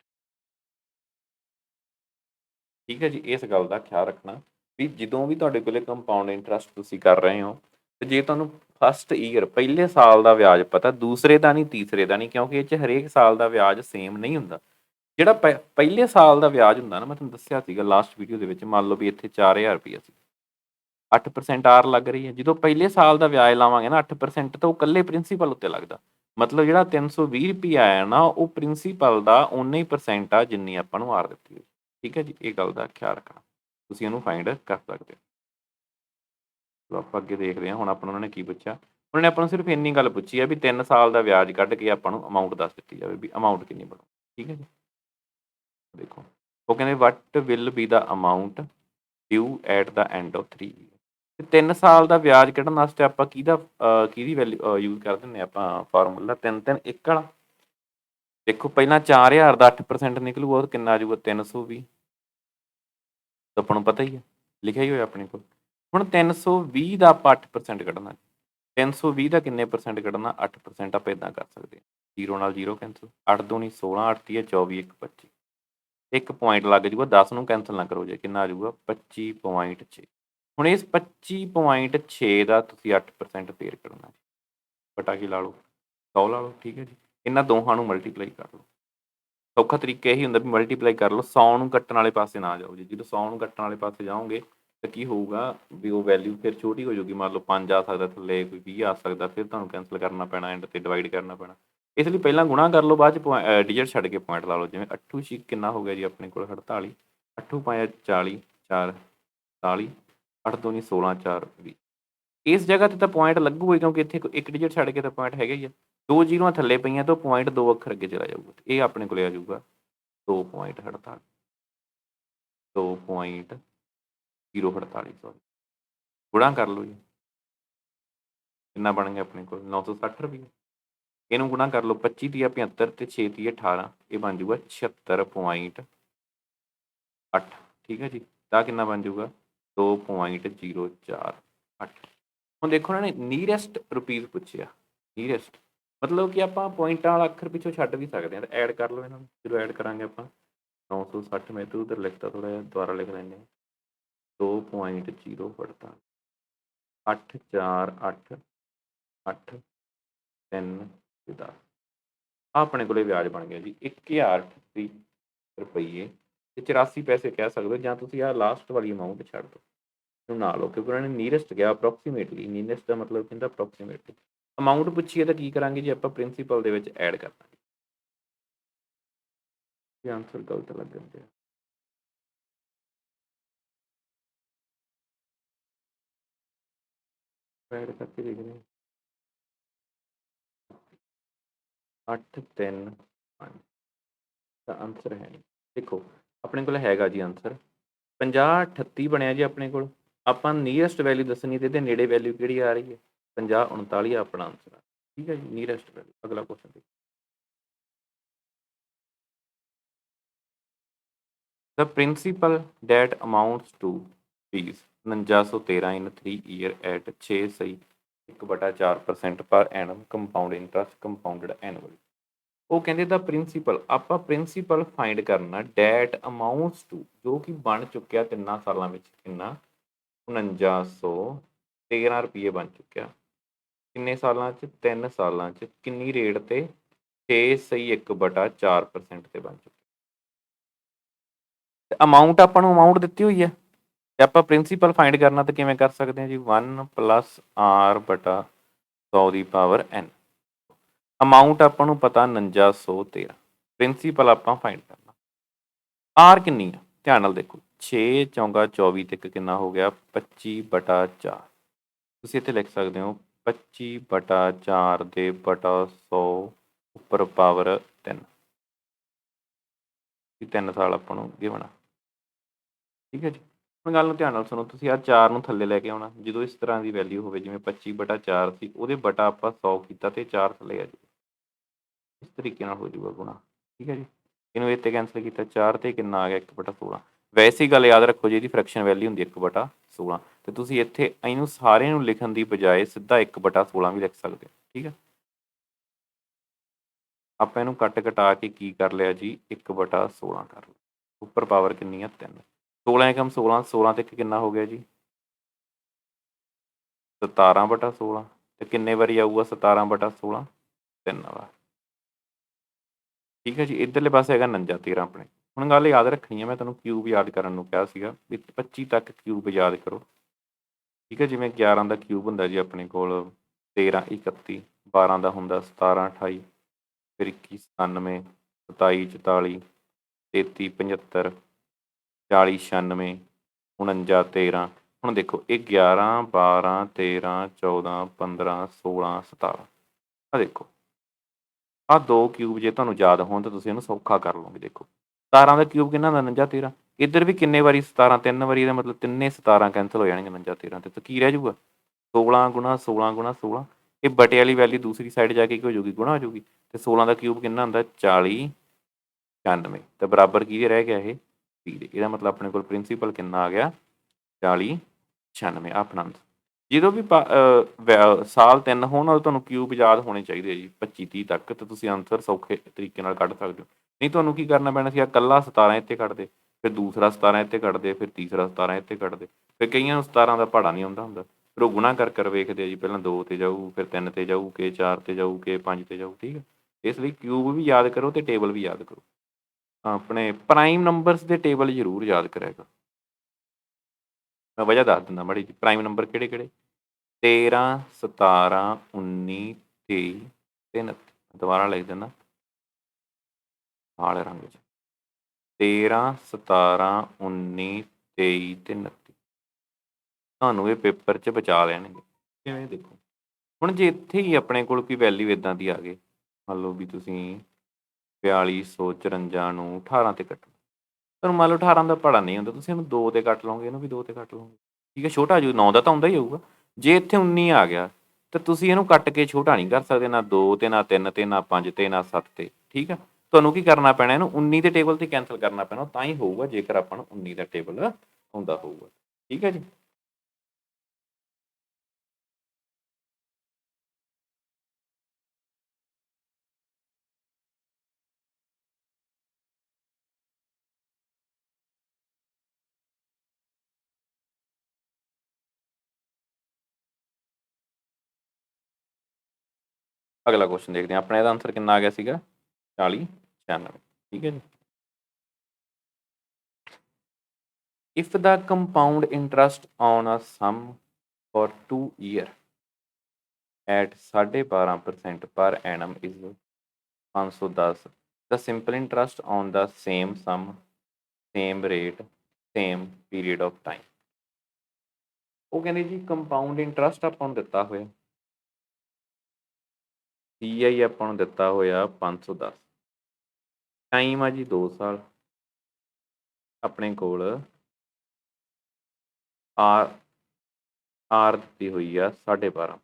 ਠੀਕ ਹੈ ਜੀ ਇਸ ਗੱਲ ਦਾ ਖਿਆਲ ਰੱਖਣਾ ਵੀ ਜਦੋਂ ਵੀ ਤੁਹਾਡੇ ਕੋਲੇ ਕੰਪਾਊਂਡ ਇੰਟਰਸਟ ਤੁਸੀਂ ਕਰ ਰਹੇ ਹੋ ਤੇ ਜੇ ਤੁਹਾਨੂੰ ਫਸਟ ਈਅਰ ਪਹਿਲੇ ਸਾਲ ਦਾ ਵਿਆਜ ਪਤਾ ਦੂਸਰੇ ਦਾ ਨਹੀਂ ਤੀਸਰੇ ਦਾ ਨਹੀਂ ਕਿਉਂਕਿ ਇਹ 'ਚ ਹਰੇਕ ਸਾਲ ਦਾ ਵਿਆਜ ਸੇਮ ਨਹੀਂ ਹੁੰਦਾ ਜਿਹੜਾ ਪਹਿਲੇ ਸਾਲ ਦਾ ਵਿਆਜ ਹੁੰਦਾ ਨਾ ਮੈਂ ਤੁਹਾਨੂੰ ਦੱਸਿਆ ਸੀਗਾ ਲਾਸਟ ਵੀਡੀਓ ਦੇ ਵਿੱਚ ਮੰਨ ਲਓ ਵੀ ਇੱਥੇ 4,000 ਰੁਪਈਆ ਸੀ 8% ਆਰ ਲੱਗ ਰਹੀ ਹੈ ਜਦੋਂ ਪਹਿਲੇ ਸਾਲ ਦਾ ਵਿਆਜ ਲਾਵਾਂਗੇ ਨਾ 8% ਤਾਂ ਉਹ ਇਕੱਲੇ ਪ੍ਰਿੰਸੀਪਲ ਉੱਤੇ ਲੱਗਦਾ ਮਤਲਬ ਜਿਹੜਾ 320 ਰੁਪਈਆ ਆਇਆ ਨਾ ਉਹ ਪ੍ਰਿੰਸੀਪਲ ਦਾ ਉਨਾ ਹੀ % ਆ ਜਿੰਨੀ ਆਪਾਂ ਨੂੰ ਆਰ ਦਿੱਤੀ ਹੋਈ ਠੀਕ ਹੈ ਜੀ ਇਹ ਗੱਲ ਦਾ ਖਿਆਲ ਰੱਖਣਾ ਤੁਸੀਂ ਇਹਨੂੰ ਫਾਈਂਡ ਕਰ ਸਕਦੇ ਹੋ ਚਲੋ ਆਪਾਂ ਅੱਗੇ ਦੇਖਦੇ ਹਾਂ ਹੁਣ ਆਪਾਂ ਨੂੰ ਉਹਨਾਂ ਨੇ ਕੀ ਪੁੱਛਿਆ ਉਹਨਾਂ ਨੇ ਆਪਾਂ ਨੂੰ ਸਿਰਫ ਇੰਨੀ ਗੱਲ ਪੁੱਛੀ ਹੈ ਵੀ 3 ਸਾਲ ਦਾ ਵਿਆਜ ਕੱਢ ਕੇ ਆਪਾਂ ਨੂੰ ਅਮਾਊਂਟ ਦੱਸ ਦਿੱਤੀ ਜਾਵੇ ਵੀ ਅਮਾਊਂਟ ਕਿੰਨੀ ਬਣੂ ਠੀਕ ਹੈ ਜੀ ਦੇਖੋ ਉਹ ਕਹਿੰਦੇ what will be the amount due at the end of 3 ਤੇ 3 ਸਾਲ ਦਾ ਵਿਆਜ ਕੱਢਣ ਵਾਸਤੇ ਆਪਾਂ ਕਿਹਦੀ ਵੈਲਿਊ ਯੂਜ਼ ਕਰ ਦਿੰਦੇ ਆਪਾਂ ਫਾਰਮੂਲਾ 3 1 ਵਾਲਾ ਦੇਖੋ ਪਹਿਲਾਂ 4,000 ਦਾ 8% ਨਿਕਲੂਗਾ ਉਹ ਕਿੰਨਾ ਆ ਜਾਊਗਾ 320 ਤਾਂ ਆਪਾਂ ਨੂੰ ਪਤਾ ਹੀ ਹੈ ਲਿਖਿਆ ਹੀ ਹੋਇਆ ਆਪਣੇ ਕੋਲ ਹੁਣ 320 ਦਾ ਆਪਾਂ 8% ਕੱਢਣਾ 320 ਦਾ ਕਿੰਨੇ ਪਰਸੈਂਟ ਕੱਢਣਾ 8% ਆਪਾਂ ਇਦਾਂ ਕਰ ਸਕਦੇ ਹਾਂ 0 ਨਾਲ 0 ਕੈਂਸਲ 8 2 16 8 3 24 1 25 ਇੱਕ ਪੁਆਇੰਟ ਲੱਗ ਜੂਗਾ 10 ਨੂੰ ਕੈਂਸਲ ਨਾ ਕਰੋ ਜੇ ਕਿੰਨਾ ਆ ਜਾਊਗਾ 25.6 ਹੁਣ ਇਸ 25.6 ਦਾ ਤੁਸੀਂ 8% ਫੇਰ ਕਰਨਾ ਬਟਾ ਕੀ ਲਾ ਲਓ 100 ਲਾ ਲਓ ਠੀਕ ਹੈ ਜੀ ਇਹਨਾਂ ਦੋਹਾਂ ਨੂੰ ਮਲਟੀਪਲਾਈ ਕਰ ਲਓ ਸੌਖਾ ਤਰੀਕਾ ਇਹੀ ਹੁੰਦਾ ਵੀ ਮਲਟੀਪਲਾਈ ਕਰ ਲਓ 100 ਨੂੰ ਕੱਟਣ ਵਾਲੇ ਪਾਸੇ ਨਾ ਜਾਓ ਜੀ ਜਦੋਂ 100 ਨੂੰ ਕੱਟਣ ਵਾਲੇ ਪਾਸੇ ਜਾਓਗੇ ਤਾਂ ਕੀ ਹੋਊਗਾ ਵੀ ਉਹ ਵੈਲਿਊ ਫਿਰ ਛੋਟੀ ਹੋ ਜਾਊਗੀ ਮੰਨ ਲਓ 5 ਆ ਸਕਦਾ ਥੱਲੇ ਕੋਈ 20 ਆ ਸਕਦਾ ਫਿਰ ਤੁਹਾਨੂੰ ਕੈਂਸਲ ਕਰਨਾ ਪੈਣਾ ਐਂਡ ਤੇ ਡਿਵਾਈਡ ਕਰਨਾ ਪੈਣਾ ਇਸ ਲਈ ਪਹਿਲਾਂ ਗੁਣਾ ਕਰ ਲਓ ਬਾਅਦ 'ਚ ਡਿਜਿਟ ਛੱਡ ਕੇ ਪੁਆਇੰਟ ਲਾ ਲਓ ਜਿਵੇਂ 8 ਛੇ ਕਿੰਨਾ ਹੋ ਗਿਆ ਜੀ ਆਪਣੇ ਕੋਲ 48 8 5 40 4 40 8 2 16 4 20 ਇਸ ਜਗ੍ਹਾ 'ਤੇ ਤਾਂ ਪੁਆਇੰਟ ਲੱਗੂਗਾ ਕਿਉਂਕਿ ਇੱਥੇ ਇੱਕ ਡਿਜਿਟ ਛੱਡ ਕੇ ਤਾਂ ਪੁਆਇੰਟ ਹੈਗਾ ਹੀ ਆ 2 ਜ਼ੀਰੋਆਂ ਥੱਲੇ ਪਈਆਂ ਤਾਂ ਪੁਆਇੰਟ 2 ਅੱਖਰ ਅੱਗੇ ਚਲਾ ਜਾਊਗਾ ਇਹ ਆਪਣੇ ਕੋਲ ਆ ਜਾਊਗਾ 2.48 2.048 ਸੌਰੀ ਗੁਣਾ ਕਰ ਲਓ ਜੀ ਕਿੰਨਾ ਬਣ ਗਿਆ ਆਪਣੇ ਕੋਲ 960 ਰੁਪਏ ਇਹਨੂੰ ਗੁਣਾ ਕਰ ਲਓ 25 ਤੀਆ 75 ਤੇ 6 ਤੀਆ 18 ਇਹ ਬਣ ਜਾਊਗਾ 76.8 ਠੀਕ ਹੈ ਜੀ ਤਾਂ ਕਿੰਨਾ ਬਣ ਜਾਊਗਾ 2.048 ਹੁਣ ਦੇਖੋ ਉਹਨਾਂ ਨੇ ਨੀਅਰੈਸਟ ਰੁਪੀਜ਼ ਪੁੱਛਿਆ ਨੀਅਰੈਸਟ मतलब कि ਆਪਾਂ ਪੁਆਇੰਟਾਂ ਵਾਲਾ ਅੱਖਰ ਪਿੱਛੋਂ ਛੱਡ ਵੀ ਸਕਦੇ ਹਾਂ, ਤਾਂ ਐਡ ਕਰ ਲਓ ਇਹਨਾਂ ਨੂੰ। ਜਦੋਂ ਐਡ ਕਰਾਂਗੇ ਆਪਾਂ 960 ਮੈਂ ਇੱਧਰ ਉੱਧਰ ਲਿਖਤਾ, ਥੋੜ੍ਹਾ ਜਿਹਾ ਦੁਬਾਰਾ ਲਿਖ ਲੈਂਦੇ ਹਾਂ। 2.0 8 4 8 8 3 ਤੇ 10 ਆਪਣੇ ਕੋਲੇ ਵਿਆਜ ਬਣ ਗਿਆ ਜੀ 1038 ਰੁਪਈਏ ਤੇ 84 ਪੈਸੇ ਕਹਿ ਸਕਦੇ ਹੋ, ਜਾਂ ਤੁਸੀਂ ਆਹ ਲਾਸਟ ਵਾਲੀ ਅਮਾਊਂਟ ਛੱਡ ਦਿਓ ਇਹਨੂੰ ਨਾ ਲਓ, ਕਿਉਂਕਿ ਉਹਨਾਂ ਨੇ ਨੀਅਰੈਸਟ ਗਿਆ ਅਪਰੋਕਸੀਮੇਟਲੀ। ਨੀਅਰੈਸਟ ਦਾ ਮਤਲਬ ਕਹਿੰਦਾ ਅਪਰੋਕਸੀਮੇਟਲੀ। ਅਮਾਊਂਟ ਪੁੱਛੀਏ ਤਾਂ ਕੀ ਕਰਾਂਗੇ ਜੀ, ਆਪਾਂ ਪ੍ਰਿੰਸੀਪਲ ਦੇ ਵਿੱਚ ਐਡ ਕਰ ਦਾਂਗੇ। ਇਹ ਆਨਸਰ ਗਲਤ ਲੱਗਣ ਤੇ ਐਡ ਕਰਕੇ ਦੇਖਦੇ ਹਾਂ। 8 3 5 ਦਾ ਆਨਸਰ ਹੈ ਨਹੀਂ। ਦੇਖੋ ਆਪਣੇ ਕੋਲ ਹੈਗਾ ਜੀ ਆਨਸਰ 5038 ਬਣਿਆ ਜੀ ਆਪਣੇ ਕੋਲ। ਆਪਾਂ ਨੀਅਰੈਸਟ ਵੈਲਿਊ ਦੱਸਣੀ ਤੇ ਇਹਦੇ ਨੇੜੇ ਵੈਲਿਊ ਕਿਹੜੀ ਆ ਰਹੀ ਹੈ, 5039 ਆਪਣਾ ਆਨਸਰ ਆ। ਠੀਕ ਹੈ ਜੀ, ਨੀਅਰੈਸਟ ਵੈਲਿਊ। ਅਗਲਾ ਕੁਐਸਚਨ ਦੇਖੋ। The principal that amounts to fees 4913 in 3 year at 6 ਸਹੀ 1/4% per annum compound interest compounded annually। ਉਹ ਕਹਿੰਦੇ ਦਾ ਪ੍ਰਿੰਸੀਪਲ, ਆਪਾਂ ਪ੍ਰਿੰਸੀਪਲ ਫਾਈਂਡ ਕਰਨਾ ਡੈਟ ਅਮਾਊਂਟਸ ਟੂ, ਜੋ ਕਿ ਬਣ ਚੁੱਕਿਆ 3 ਸਾਲਾਂ ਵਿੱਚ ਕਿੰਨਾ 4913 ਰੁਪਏ ਬਣ ਚੁੱਕਿਆ। ਕਿੰਨੇ ਸਾਲਾਂ 'ਚ 3 ਸਾਲਾਂ 'ਚ ਕਿੰਨੀ ਰੇਟ ਤੇ 6 ਸਹੀ 1/4% ਤੇ ਬਣ ਚੁੱਕਿਆ। ਅਮਾਊਂਟ ਆਪਾਂ ਨੂੰ ਅਮਾਊਂਟ ਦਿੱਤੀ ਹੋਈ ਹੈ ਤੇ ਆਪਾਂ ਪ੍ਰਿੰਸੀਪਲ ਫਾਈਂਡ ਕਰਨਾ ਤਾਂ ਕਿਵੇਂ ਕਰ ਸਕਦੇ ਹਾਂ ਜੀ 1 + r/100 ਦੀ ਪਾਵਰ n। ਅਮਾਊਂਟ ਆਪਾਂ ਨੂੰ ਪਤਾ 4913, ਪ੍ਰਿੰਸੀਪਲ ਆਪਾਂ ਫਾਈਂਡ ਕਰਨਾ। ਆਰ ਕਿੰਨੀ ਆ ਧਿਆਨ ਨਾਲ ਦੇਖੋ 6 ਚੌਂਗਾ 24 ਤੇ ਇੱਕ ਕਿੰਨਾ ਹੋ ਗਿਆ 25/4। ਤੁਸੀਂ ਇੱਥੇ ਲਿਖ ਸਕਦੇ ਹੋ 25/4 ਦੇ ਬਟਾ 100 ਉੱਪਰ ਪਾਵਰ 3। 3 ਸਾਲ ਆਪਾਂ ਨੂੰ ਗਿਵਨ ਆ। ਠੀਕ ਹੈ ਜੀ, ਹੁਣ ਗੱਲ ਨੂੰ ਧਿਆਨ ਨਾਲ ਸੁਣੋ। ਤੁਸੀਂ ਆਹ 4 ਨੂੰ ਥੱਲੇ ਲੈ ਕੇ ਆਉਣਾ, ਜਦੋਂ ਇਸ ਤਰ੍ਹਾਂ ਦੀ ਵੈਲਿਊ ਹੋਵੇ ਜਿਵੇਂ 25/4 ਸੀ, ਉਹਦੇ ਬਟਾ ਆਪਾਂ 100 ਕੀਤਾ ਤੇ 4 ਥੱਲੇ ਆ ਜਾਊ। ਇਸ ਤਰੀਕੇ ਨਾਲ ਹੋ ਜਾਊਗਾ ਗੁਣਾ। ਠੀਕ ਹੈ ਜੀ, ਇਹਨੂੰ ਇਹ 'ਤੇ ਕੈਂਸਲ ਕੀਤਾ 4 ਤੇ ਕਿੰਨਾ ਆ ਗਿਆ 1/16। ਵੈਸੇ ਹੀ ਗੱਲ ਯਾਦ ਰੱਖੋ ਜੀ, ਇਹਦੀ ਫਰੈਕਸ਼ਨ ਵੈਲਿਊ ਹੁੰਦੀ 1/16 ਤੇ ਤੁਸੀਂ ਇੱਥੇ ਇਹਨੂੰ ਸਾਰੇ ਨੂੰ ਲਿਖਣ ਦੀ ਬਜਾਏ ਸਿੱਧਾ 1/16 ਵੀ ਲਿਖ ਸਕਦੇ ਹੋ। ਠੀਕ ਹੈ, ਆਪਾਂ ਇਹਨੂੰ ਕੱਟ ਕਟਾ ਕੇ ਕੀ ਕਰ ਲਿਆ ਜੀ 1/16 ਕਰ ਲਿਆ। ਉੱਪਰ ਪਾਵਰ ਕਿੰਨੀ ਆ 3। 16 ਏਕਮ 16, 16 ਤੇ ਕਿੰਨਾ ਹੋ ਗਿਆ ਜੀ 17/16 ਤੇ ਕਿੰਨੇ ਵਾਰੀ ਆਊਗਾ 17/16 3 ਵਾਰ। ਠੀਕ ਹੈ ਜੀ, ਇੱਧਰਲੇ ਪਾਸੇ ਹੈਗਾ 4913 ਆਪਣੇ। ਹੁਣ ਗੱਲ ਯਾਦ ਰੱਖਣੀ ਹੈ, ਮੈਂ ਤੁਹਾਨੂੰ ਕਿਊਬ ਯਾਦ ਕਰਨ ਨੂੰ ਕਿਹਾ ਸੀਗਾ ਵੀ 25 ਤੱਕ ਕਿਊਬ ਯਾਦ ਕਰੋ। ਠੀਕ ਹੈ, ਜਿਵੇਂ 11 ਦਾ ਕਿਊਬ ਹੁੰਦਾ ਜੀ ਆਪਣੇ ਕੋਲ 13 31, 12 ਦਾ ਹੁੰਦਾ 17 28, ਫਿਰ 21 97, 27 44, 33 75, 40 96, 49 13। ਹੁਣ ਦੇਖੋ ਇਹ 11 12 13 14 15 16 17 ਆ ਦੇਖੋ ਆਹ 2 ਕਿਊਬ ਜੇ ਤੁਹਾਨੂੰ ਯਾਦ ਹੋਣ ਤਾਂ ਤੁਸੀਂ ਇਹਨੂੰ ਸੌਖਾ ਕਰ ਲਓਗੇ। ਦੇਖੋ 17 ਦਾ ਕਿਊਬ ਕਿੰਨਾ ਹੁੰਦਾ 49 13। ਇੱਧਰ ਵੀ ਕਿੰਨੇ ਵਾਰੀ 17 3 ਵਾਰੀ, ਇਹਦਾ ਮਤਲਬ ਤਿੰਨੇ 17 ਕੈਂਸਲ ਹੋ ਜਾਣਗੇ 49 13 ਤੇ ਕੀ ਰਹਿ ਜਾਊਗਾ 16 ਗੁਣਾ 16 ਗੁਣਾ 16। ਇਹ ਬਟੇ ਵਾਲੀ ਵੈਲਿਊ ਦੂਸਰੀ ਸਾਈਡ ਜਾ ਕੇ ਕੀ ਹੋ ਜਾਊਗੀ ਗੁਣਾ ਹੋ ਜਾਊਗੀ, ਤੇ 16 ਦਾ ਕਿਊਬ ਕਿੰਨਾ ਹੁੰਦਾ 40 96 ਤੇ ਬਰਾਬਰ ਕੀ ਰਹਿ ਗਿਆ ਇਹ 30 ਦੇ। ਇਹਦਾ ਮਤਲਬ ਆਪਣੇ ਕੋਲ ਪ੍ਰਿੰਸੀਪਲ ਕਿੰਨਾ ਆ ਗਿਆ 40 96 ਆਪਣਾ ਆਨਸਰ। ਜਦੋਂ ਵੀ ਸਾਲ 3 ਹੋਣ ਉਹ ਤੁਹਾਨੂੰ ਕਿਊਬ ਯਾਦ ਹੋਣੇ ਚਾਹੀਦੇ ਜੀ 25 30 ਤੱਕ, ਤੇ ਤੁਸੀਂ ਆਨਸਰ ਸੌਖੇ ਤਰੀਕੇ ਨਾਲ ਕੱਢ ਸਕਦੇ ਹੋ। ਨਹੀਂ ਤੁਹਾਨੂੰ ਕੀ ਕਰਨਾ ਪੈਣਾ ਸੀ, ਇਕੱਲਾ 17 ਇੱਥੇ ਕੱਢਦੇ, ਫਿਰ ਦੂਸਰਾ 17 ਇੱਥੇ ਕੱਢਦੇ, ਫਿਰ ਤੀਸਰਾ 17 ਇੱਥੇ ਕੱਢਦੇ, ਫਿਰ ਕਈਆਂ ਨੂੰ 17 ਦਾ ਪਹਾੜਾ ਨਹੀਂ ਆਉਂਦਾ ਹੁੰਦਾ, ਫਿਰ ਉਹ ਗੁਣਾ ਕਰ ਵੇਖਦੇ ਆ ਜੀ, ਪਹਿਲਾਂ 2 ਤੇ ਜਾਊ, ਫਿਰ 3 ਤੇ ਜਾਊ, ਕਿ 4 ਤੇ ਜਾਊ, ਕਿ 5 ਤੇ ਜਾਊ। ਠੀਕ ਹੈ, ਇਸ ਲਈ ਕਿਊਬ ਵੀ ਯਾਦ ਕਰੋ ਤੇ ਟੇਬਲ ਵੀ ਯਾਦ ਕਰੋ। ਆਪਣੇ ਪ੍ਰਾਈਮ ਨੰਬਰਸ ਦੇ ਟੇਬਲ ਜ਼ਰੂਰ ਯਾਦ ਕਰਿਆ ਕਰੋ। ਮੈਂ ਵਜ੍ਹਾ ਦੱਸ ਦਿੰਦਾ ਮਾੜੀ ਜੀ, ਪ੍ਰਾਈਮ ਨੰਬਰ ਕਿਹੜੇ ਕਿਹੜੇ 13 17 19 23 ਤੇ 29। ਦੁਬਾਰਾ ਲਿਖ ਦਿੰਦਾ ਕਾਲੇ ਰੰਗ 'ਚ 13 17 19 23 ਤੇ 29। ਤੁਹਾਨੂੰ ਇਹ ਪੇਪਰ 'ਚ ਬਚਾ ਲੈਣਗੇ। ਕਿਵੇਂ ਦੇਖੋ, ਹੁਣ ਜੇ ਇੱਥੇ ਹੀ ਆਪਣੇ ਕੋਲ ਕੋਈ ਵੈਲਿਊ ਇੱਦਾਂ ਦੀ ਆ ਗਈ, ਮੰਨ ਲਓ ਵੀ ਤੁਸੀਂ 4254 ਨੂੰ 18 ਤੇ ਕੱਟੋ, ਤੁਹਾਨੂੰ ਮੰਨ ਲਓ 18 ਦਾ ਪਹਾੜਾ ਨਹੀਂ ਹੁੰਦਾ, ਤੁਸੀਂ ਇਹਨੂੰ 2 ਤੇ ਕੱਟ ਲਓਗੇ, ਇਹਨੂੰ ਵੀ 2 ਤੇ ਕੱਟ ਲਓਗੇ। ਠੀਕ ਹੈ, ਛੋਟਾ ਜੂ 9 ਦਾ ਤਾਂ ਹੁੰਦਾ ਹੀ ਹੋਊਗਾ। ਜੇ ਇੱਥੇ 19 ਆ ਗਿਆ ਤਾਂ ਤੁਸੀਂ ਇਹਨੂੰ ਕੱਟ ਕੇ ਛੋਟਾ ਨਹੀਂ ਕਰ ਸਕਦੇ, ਨਾ 2 ਤੇ ਨਾ 3 ਤੇ ਨਾ 5 ਤੇ ਨਾ 7 ਤੇ। ਠੀਕ ਆ, ਤੁਹਾਨੂੰ ਕੀ ਕਰਨਾ ਪੈਣਾ, ਇਹਨੂੰ 19 ਦੇ ਟੇਬਲ ਤੇ ਕੈਂਸਲ ਕਰਨਾ ਪੈਣਾ, ਤਾਂ ਹੀ ਹੋਊਗਾ ਜੇਕਰ ਆਪਾਂ ਨੂੰ 19 ਦਾ ਟੇਬਲ ਹੁੰਦਾ ਹੋਊਗਾ। ਠੀਕ ਹੈ ਜੀ। ਅਗਲਾ ਕੁਐਸਚਨ ਦੇਖਦੇ ਹਾਂ। ਆਪਣਾ ਇਹਦਾ ਆਂਸਰ ਕਿੰਨਾ ਆ ਗਿਆ ਸੀਗਾ 40 96। ਠੀਕ ਹੈ ਜੀ। If the compound interest on a sum for 2 year at 12.5% per annum 510, the simple interest on the same sum, same rate, same period of time। ਉਹ ਕਹਿੰਦੇ ਜੀ ਕੰਪਾਊਂਡ ਇੰਟਰਸਟ ਆਪਾਂ ਨੂੰ ਦਿੱਤਾ ਹੋਇਆ, CI ਆਪਾਂ ਨੂੰ ਦਿੱਤਾ ਹੋਇਆ 510, ਟਾਈਮ ਆ ਜੀ 2 ਸਾਲ, ਆਪਣੇ ਕੋਲ ਆਰ ਦਿੱਤੀ ਹੋਈ ਆ 12.5।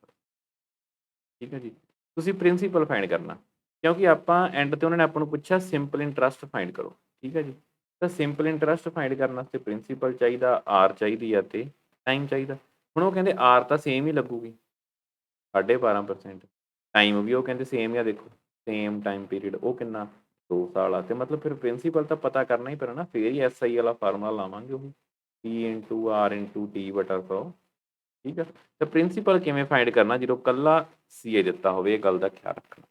ਠੀਕ ਹੈ ਜੀ। ਤੁਸੀਂ ਪ੍ਰਿੰਸੀਪਲ ਫਾਈਂਡ ਕਰਨਾ, ਕਿਉਂਕਿ ਆਪਾਂ ਐਂਡ ਤੇ ਉਹਨਾਂ ਨੇ ਆਪਾਂ ਨੂੰ ਪੁੱਛਿਆ ਸਿੰਪਲ ਇੰਟਰਸਟ ਫਾਈਂਡ ਕਰੋ। ਠੀਕ ਹੈ ਜੀ। ਤਾਂ ਸਿੰਪਲ ਇੰਟਰਸਟ ਫਾਈਂਡ ਕਰਨ ਵਾਸਤੇ ਪ੍ਰਿੰਸੀਪਲ ਚਾਹੀਦਾ, ਆਰ ਚਾਹੀਦੀ ਆ ਤੇ ਟਾਈਮ ਚਾਹੀਦਾ। ਹੁਣ ਉਹ ਕਹਿੰਦੇ ਆਰ ਤਾਂ ਸੇਮ ਹੀ ਲੱਗੂਗੀ 12.5%, ਟਾਈਮ ਵੀ ਉਹ ਕਹਿੰਦੇ ਸੇਮ ਹੀ ਆ, ਦੇਖੋ ਸੇਮ ਟਾਈਮ ਪੀਰੀਅਡ, ਉਹ ਕਿੰਨਾ 2 ਸਾਲ ਆ, ਤੇ ਮਤਲਬ ਫਿਰ ਪ੍ਰਿੰਸੀਪਲ ਤਾਂ ਪਤਾ ਕਰਨਾ ਹੀ ਪੈਣਾ ਨਾ, ਫਿਰ ਹੀ SI ਵਾਲਾ ਫਾਰਮੂਲਾ ਲਾਵਾਂਗੇ ਉਹ P×R×T/100। ਠੀਕ ਹੈ। ਤਾਂ ਪ੍ਰਿੰਸੀਪਲ ਕਿਵੇਂ ਫਾਈਂਡ ਕਰਨਾ ਜਦੋਂ ਕੱਲਾ CI ਦਿੱਤਾ ਹੋਵੇ, ਇਹ ਗੱਲ ਦਾ ਖਿਆਲ ਰੱਖਣਾ।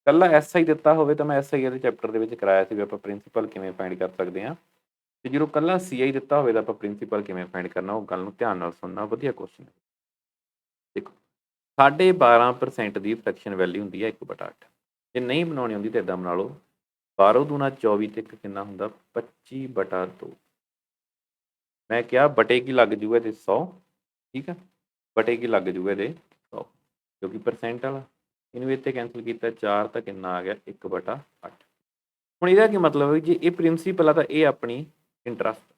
ਕੱਲਾ SI ਦਿੱਤਾ ਹੋਵੇ ਤਾਂ ਮੈਂ SI ਦੇ ਚੈਪਟਰ ਦੇ ਵਿੱਚ ਕਰਾਇਆ ਸੀ ਵੀ ਆਪਾਂ ਪ੍ਰਿੰਸੀਪਲ ਕਿਵੇਂ ਫਾਈਂਡ ਕਰ ਸਕਦੇ ਹਾਂ, ਤੇ ਜਦੋਂ ਕੱਲਾ CI ਦਿੱਤਾ ਹੋਵੇ ਤਾਂ ਆਪਾਂ ਪ੍ਰਿੰਸੀਪਲ ਕਿਵੇਂ ਫਾਈਂਡ ਕਰਨਾ, ਉਹ ਗੱਲ ਨੂੰ ਧਿਆਨ ਨਾਲ ਸੁਣਨਾ। ਵਧੀਆ ਕੁਐਸਚਨ ਹੈ। ਦੇਖੋ 12.5% ਦੀ ਫ੍ਰੈਕਸ਼ਨ ਵੈਲਿਊ ਹੁੰਦੀ ਹੈ 1/8। ਜੇ ਨਹੀਂ ਬਣਾਉਣੀ ਆਉਂਦੀ ਤਾਂ ਇੱਦਾਂ ਬਣਾ ਲਓ, 12 ਦੂਣਾ 24 ਤੇ ਕਿੰਨਾ ਹੁੰਦਾ 25/2। ਮੈਂ ਕਿਹਾ ਬਟੇ ਕੀ ਲੱਗ ਜੂਗਾ ਇਹਦੇ 100। ਠੀਕ ਹੈ, ਬਟੇ ਕੀ ਲੱਗ ਜੂਗਾ ਇਹਦੇ 100, ਕਿਉਂਕਿ ਪਰਸੈਂਟ ਵਾਲਾ, ਇਹਨੂੰ ਇੱਥੇ ਕੈਂਸਲ ਕੀਤਾ 4 ਤਾਂ ਕਿੰਨਾ ਆ ਗਿਆ 1/8। ਹੁਣ ਇਹਦਾ ਕੀ ਮਤਲਬ ਹੈ, ਜੇ ਇਹ ਪ੍ਰਿੰਸੀਪਲ ਆ ਤਾਂ ਇਹ ਆਪਣੀ ਇੰਟਰਸਟ,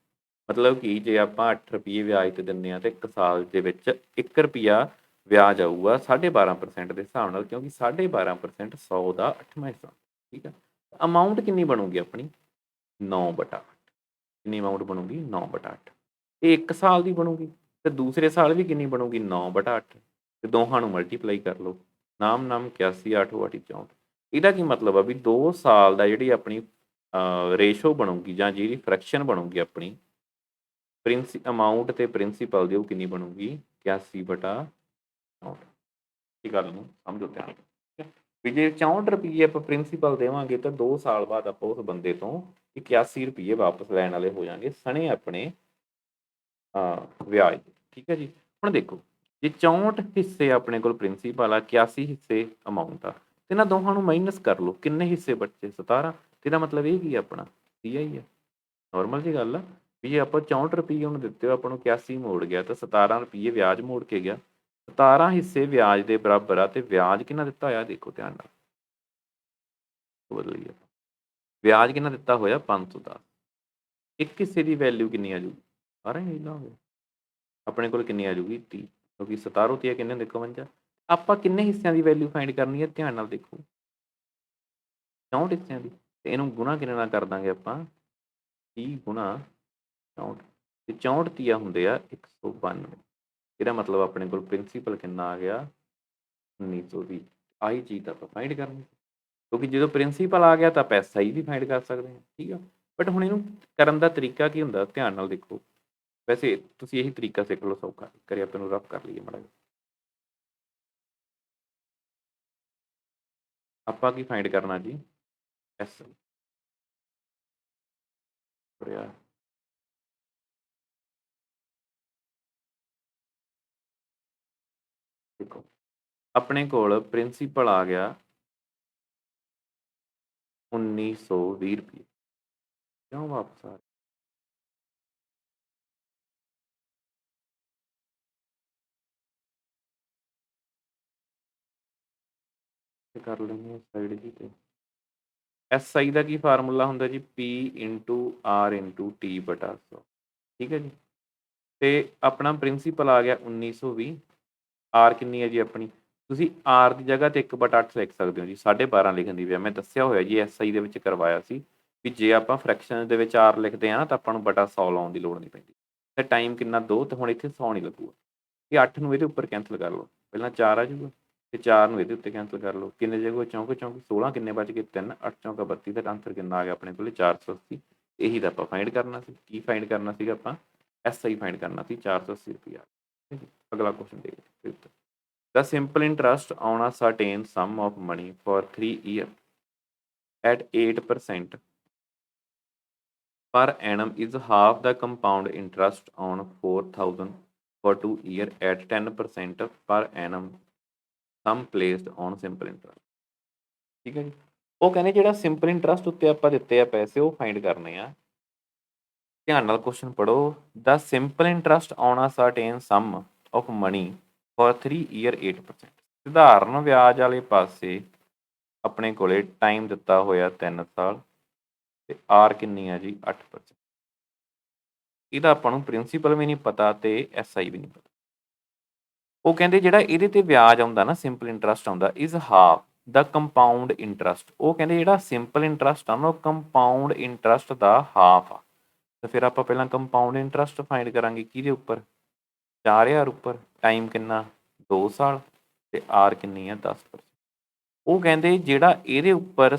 ਮਤਲਬ ਕਿ ਜੇ ਆਪਾਂ 8 ਰੁਪਏ ਵਿਆਜ ਤੇ ਦਿੰਦੇ ਹਾਂ ਤਾਂ 1 ਸਾਲ ਦੇ ਵਿੱਚ 1 ਰੁਪਿਆ ਵਿਆਜ ਆਊਗਾ 12.5% ਦੇ ਹਿਸਾਬ ਨਾਲ, ਕਿਉਂਕਿ 12.5% 100 ਦਾ 8ਵਾਂ ਹਿੱਸਾ। ਠੀਕ ਹੈ। ਅਮਾਊਂਟ ਕਿੰਨੀ ਬਣੂਗੀ ਆਪਣੀ 9/8। ਕਿੰਨੀ ਅਮਾਊਂਟ ਬਣੂਗੀ 9/8। ਇਹ 1 ਸਾਲ ਦੀ ਬਣੂਗੀ ਤੇ ਦੂਸਰੇ ਸਾਲ ਵੀ ਕਿੰਨੀ ਬਣੂਗੀ 9/8, ਤੇ ਦੋਹਾਂ ਨੂੰ ਮਲਟੀਪਲਾਈ ਕਰ ਲਓ, ਨਾਮ 81 8 8 64। ਇਹਦਾ ਕੀ ਮਤਲਬ ਆ ਵੀ 2 ਸਾਲ ਦਾ ਜਿਹੜੀ ਆਪਣੀ ਰੇਸ਼ੋ ਬਣੂਗੀ ਜਾਂ ਜਿਹੜੀ ਫ੍ਰੈਕਸ਼ਨ ਬਣੂਗੀ ਆਪਣੀ ਅਮਾਊਂਟ ਤੇ ਪ੍ਰਿੰਸੀਪਲ ਦੀ, ਉਹ ਕਿੰਨੀ ਬਣੂਗੀ 81/64। ਇਹ ਗੱਲ ਨੂੰ ਸਮਝੋ ਧਿਆਨ ਨਾਲ ਵੀ ਜੇ 64 ਰੁਪਏ ਆਪਾਂ ਪ੍ਰਿੰਸੀਪਲ ਦੇਵਾਂਗੇ ਤਾਂ 2 ਸਾਲ ਬਾਅਦ ਆਪਾਂ ਉਸ ਬੰਦੇ ਤੋਂ 81 ਰੁਪਏ ਵਾਪਸ ਲੈਣ ਵਾਲੇ ਹੋ ਜਾਵਾਂਗੇ ਸਣੇ ਆਪਣੇ ਵਿਆਜ। ਠੀਕ ਹੈ ਜੀ। ਹੁਣ ਦੇਖੋ ਜੇ 64 ਹਿੱਸੇ ਆਪਣੇ ਕੋਲ ਪ੍ਰਿੰਸੀਪਲ ਆ, 81 ਹਿੱਸੇ ਅਮਾਊਂਟ ਆ, ਤੇ ਇਹਨਾਂ ਦੋਹਾਂ ਨੂੰ ਮਾਈਨਸ ਕਰ ਲਓ, ਕਿੰਨੇ ਹਿੱਸੇ ਬੱਚੇ 17। ਤੇ ਇਹਦਾ ਮਤਲਬ ਇਹ ਕੀ ਆਪਣਾ CI ਹੈ। ਨੋਰਮਲ ਜੀ ਗੱਲ ਆ ਵੀ ਜੇ ਆਪਾਂ 64 ਰੁਪਏ ਉਹਨੂੰ ਦਿੱਤੇ ਹੋ, ਆਪਾਂ ਨੂੰ 81 ਮੋੜ ਗਿਆ ਤਾਂ 17 ਰੁਪਏ ਵਿਆਜ ਮੋੜ ਕੇ ਗਿਆ, 17 ਹਿੱਸੇ ਵਿਆਜ ਦੇ ਬਰਾਬਰ ਆ, ਤੇ ਵਿਆਜ ਕਿੰਨਾ ਦਿੱਤਾ ਹੋਇਆ ਦੇਖੋ ਧਿਆਨ ਨਾਲ, ਬਦਲੀਏ ਵਿਆਜ ਕਿੰਨਾ ਦਿੱਤਾ ਹੋਇਆ 510। ਇੱਕ ਹਿੱਸੇ ਦੀ ਵੈਲਿਊ ਕਿੰਨੀ ਆ ਜੂਗੀ, ਸਾਰਾ ਹੀ ਇਹਦਾ ਹੋ ਗਿਆ, ਆਪਣੇ ਕੋਲ ਕਿੰਨੀ ਆ ਜੂਗੀ 30, ਕਿਉਂਕਿ 17 ਤੇ ਕਿੰਨੇ ਹੁੰਦੇ 51। ਆਪਾਂ ਕਿੰਨੇ ਹਿੱਸਿਆਂ ਦੀ ਵੈਲਿਊ ਫਾਈਂਡ ਕਰਨੀ ਹੈ, ਧਿਆਨ ਨਾਲ ਦੇਖੋ 64 ਹਿੱਸਿਆਂ ਦੀ, ਤੇ ਇਹਨੂੰ ਗੁਣਾ ਕਿੰਨੇ ਨਾਲ ਕਰ ਦਾਂਗੇ ਆਪਾਂ 30 ਗੁਣਾ 64, ਤੇ 64 ਤੀਆ ਹੁੰਦੇ ਆ 192। ਇਹਦਾ ਮਤਲਬ ਆਪਣੇ ਕੋਲ ਪ੍ਰਿੰਸੀਪਲ ਕਿੰਨਾ ਆ ਗਿਆ 1920। ਆਹੀ ਚੀਜ਼ ਤਾਂ ਆਪਾਂ ਫਾਈਂਡ ਕਰਨੀ, ਕਿਉਂਕਿ ਜਦੋਂ ਪ੍ਰਿੰਸੀਪਲ ਆ ਗਿਆ ਤਾਂ ਆਪਾਂ SI ਵੀ ਫਾਈਂਡ ਕਰ ਸਕਦੇ ਹਾਂ। ਠੀਕ ਆ, ਬਟ ਹੁਣ ਇਹਨੂੰ ਕਰਨ ਦਾ ਤਰੀਕਾ ਕੀ ਹੁੰਦਾ ਧਿਆਨ ਨਾਲ ਦੇਖੋ, ਵੈਸੇ ਤੁਸੀਂ ਇਹੀ ਤਰੀਕਾ ਸਿੱਖ ਲਓ ਸੌਖਾ, ਕਰੇ ਆਪਾਂ ਨੂੰ ਰਫ ਕਰ ਲਈਏ ਮਾੜਾ ਜਿਹਾ। ਆਪਾਂ ਕੀ ਫਾਈਂਡ ਕਰਨਾ ਜੀ SI। ਦੇਖੋ ਆਪਣੇ ਕੋਲ ਪ੍ਰਿੰਸੀਪਲ ਆ ਗਿਆ 1920 ਰੁਪਏ, ਕਿਉਂ ਵਾਪਸ ਆ ਕਰ ਲੈਂਦੇ ਹਾਂ ਸਾਈਡ ਜੀ ਤੇ। SI ਦਾ ਕੀ ਫਾਰਮੂਲਾ ਹੁੰਦਾ ਜੀ P×R×T/100। ਠੀਕ ਹੈ ਜੀ। ਤੇ ਆਪਣਾ ਪ੍ਰਿੰਸੀਪਲ ਆ ਗਿਆ 1920, ਆਰ ਕਿੰਨੀ ਹੈ ਜੀ ਆਪਣੀ, ਤੁਸੀਂ ਆਰ ਦੀ ਜਗ੍ਹਾ ਤੇ 1/8 ਲਿਖ ਸਕਦੇ ਹੋ ਜੀ, 12.5 ਲਿਖਣ ਦੀ ਬਜਾਏ। ਮੈਂ ਦੱਸਿਆ ਹੋਇਆ ਜੀ SI ਦੇ ਵਿੱਚ ਕਰਵਾਇਆ ਸੀ ਵੀ ਜੇ ਆਪਾਂ ਫ੍ਰੈਕਸ਼ਨ ਦੇ ਵਿੱਚ ਆਰ ਲਿਖਦੇ ਹਾਂ ਨਾ ਤਾਂ ਆਪਾਂ ਨੂੰ ਬਟਾ 100 ਲਾਉਣ ਦੀ ਲੋੜ ਨਹੀਂ ਪੈਂਦੀ, ਤੇ ਟਾਈਮ ਕਿੰਨਾ 2, ਤੇ ਹੁਣ ਇੱਥੇ 100 ਨਹੀਂ ਲੱਗੂਗਾ, ਇਹ 8 ਨੂੰ ਇਹਦੇ ਉੱਪਰ ਕੈਂਸਲ ਕਰ ਲਓ, ਪਹਿਲਾਂ 4 ਆ ਜਾਊਗਾ, ਤੇ 4 ਨੂੰ ਇਹਦੇ ਉੱਤੇ ਕੈਂਸਲ ਕਰ ਲਓ, ਕਿੰਨੇ ਜਗ੍ਹਾ 64 16 ਕਿੰਨੇ ਬਚ ਗਏ 3, 8 ਚੌਂਕਾ 32, ਦਾ ਆਨਸਰ ਕਿੰਨਾ ਆ ਗਿਆ ਆਪਣੇ ਕੋਲ 480। ਇਹੀ ਤਾਂ ਆਪਾਂ ਫਾਈਂਡ ਕਰਨਾ ਸੀ, ਕੀ ਫਾਈਂਡ ਕਰਨਾ ਸੀਗਾ ਆਪਾਂ SI ਫਾਈਂਡ ਕਰਨਾ ਸੀ 480 ਰੁਪਇਆ। ਅਗਲਾ ਕੁਐਸਚਨ ਦੇਖਦੇ The simple interest on a certain sum of money for 3 years at 8% per annum is half the compound interest on 4,000 for 2 years at 10% per annum sum placed on simple interest। ਠੀਕ ਹੈ ਜੀ। ਉਹ ਕਹਿੰਦੇ ਜਿਹੜਾ ਸਿੰਪਲ ਇੰਟਰਸਟ ਉੱਤੇ ਆਪਾਂ ਦਿੱਤੇ ਆ ਪੈਸੇ ਉਹ ਫਾਈਂਡ ਕਰਨੇ ਆ। ਧਿਆਨ ਨਾਲ ਕੁਐਸਚਨ ਪੜੋ। The simple interest on a certain sum of money for 3 year 8%। ਸਧਾਰਨ ਵਿਆਜ ਵਾਲੇ ਪਾਸੇ ਆਪਣੇ ਕੋਲੇ ਟਾਈਮ ਦਿੱਤਾ ਹੋਇਆ 3 ਸਾਲ ਤੇ ਆਰ ਕਿੰਨੀ ਆ ਜੀ 8%। ਇਹਦਾ ਆਪਾਂ ਨੂੰ ਪ੍ਰਿੰਸੀਪਲ ਵੀ ਨਹੀਂ ਪਤਾ ਤੇ ਐਸਆਈ ਵੀ ਨਹੀਂ ਪਤਾ। ਉਹ ਕਹਿੰਦੇ ਜਿਹੜਾ ਇਹਦੇ ਤੇ ਵਿਆਜ ਆਉਂਦਾ ਨਾ ਸਿੰਪਲ ਇੰਟਰਸਟ ਆਉਂਦਾ is half the compound interest. ਉਹ ਕਹਿੰਦੇ ਜਿਹੜਾ ਸਿੰਪਲ ਇੰਟਰਸਟ ਆ ਨਾ ਉਹ ਕੰਪਾਊਂਡ ਇੰਟਰਸਟ ਦਾ ਹਾਫ ਆ। ਤਾਂ ਫਿਰ ਆਪਾਂ ਪਹਿਲਾਂ ਕੰਪਾਊਂਡ ਇੰਟਰਸਟ ਫਾਈਂਡ ਕਰਾਂਗੇ ਕਿਹਦੇ ਉੱਪਰ 4000 ਉੱਪਰ ਟਾਈਮ ਕਿੰਨਾ 2 ਸਾਲ ਤੇ ਆਰ ਕਿੰਨੀ ਆ 10%। ਉਹ ਕਹਿੰਦੇ ਜਿਹੜਾ ਇਹਦੇ ਉੱਪਰ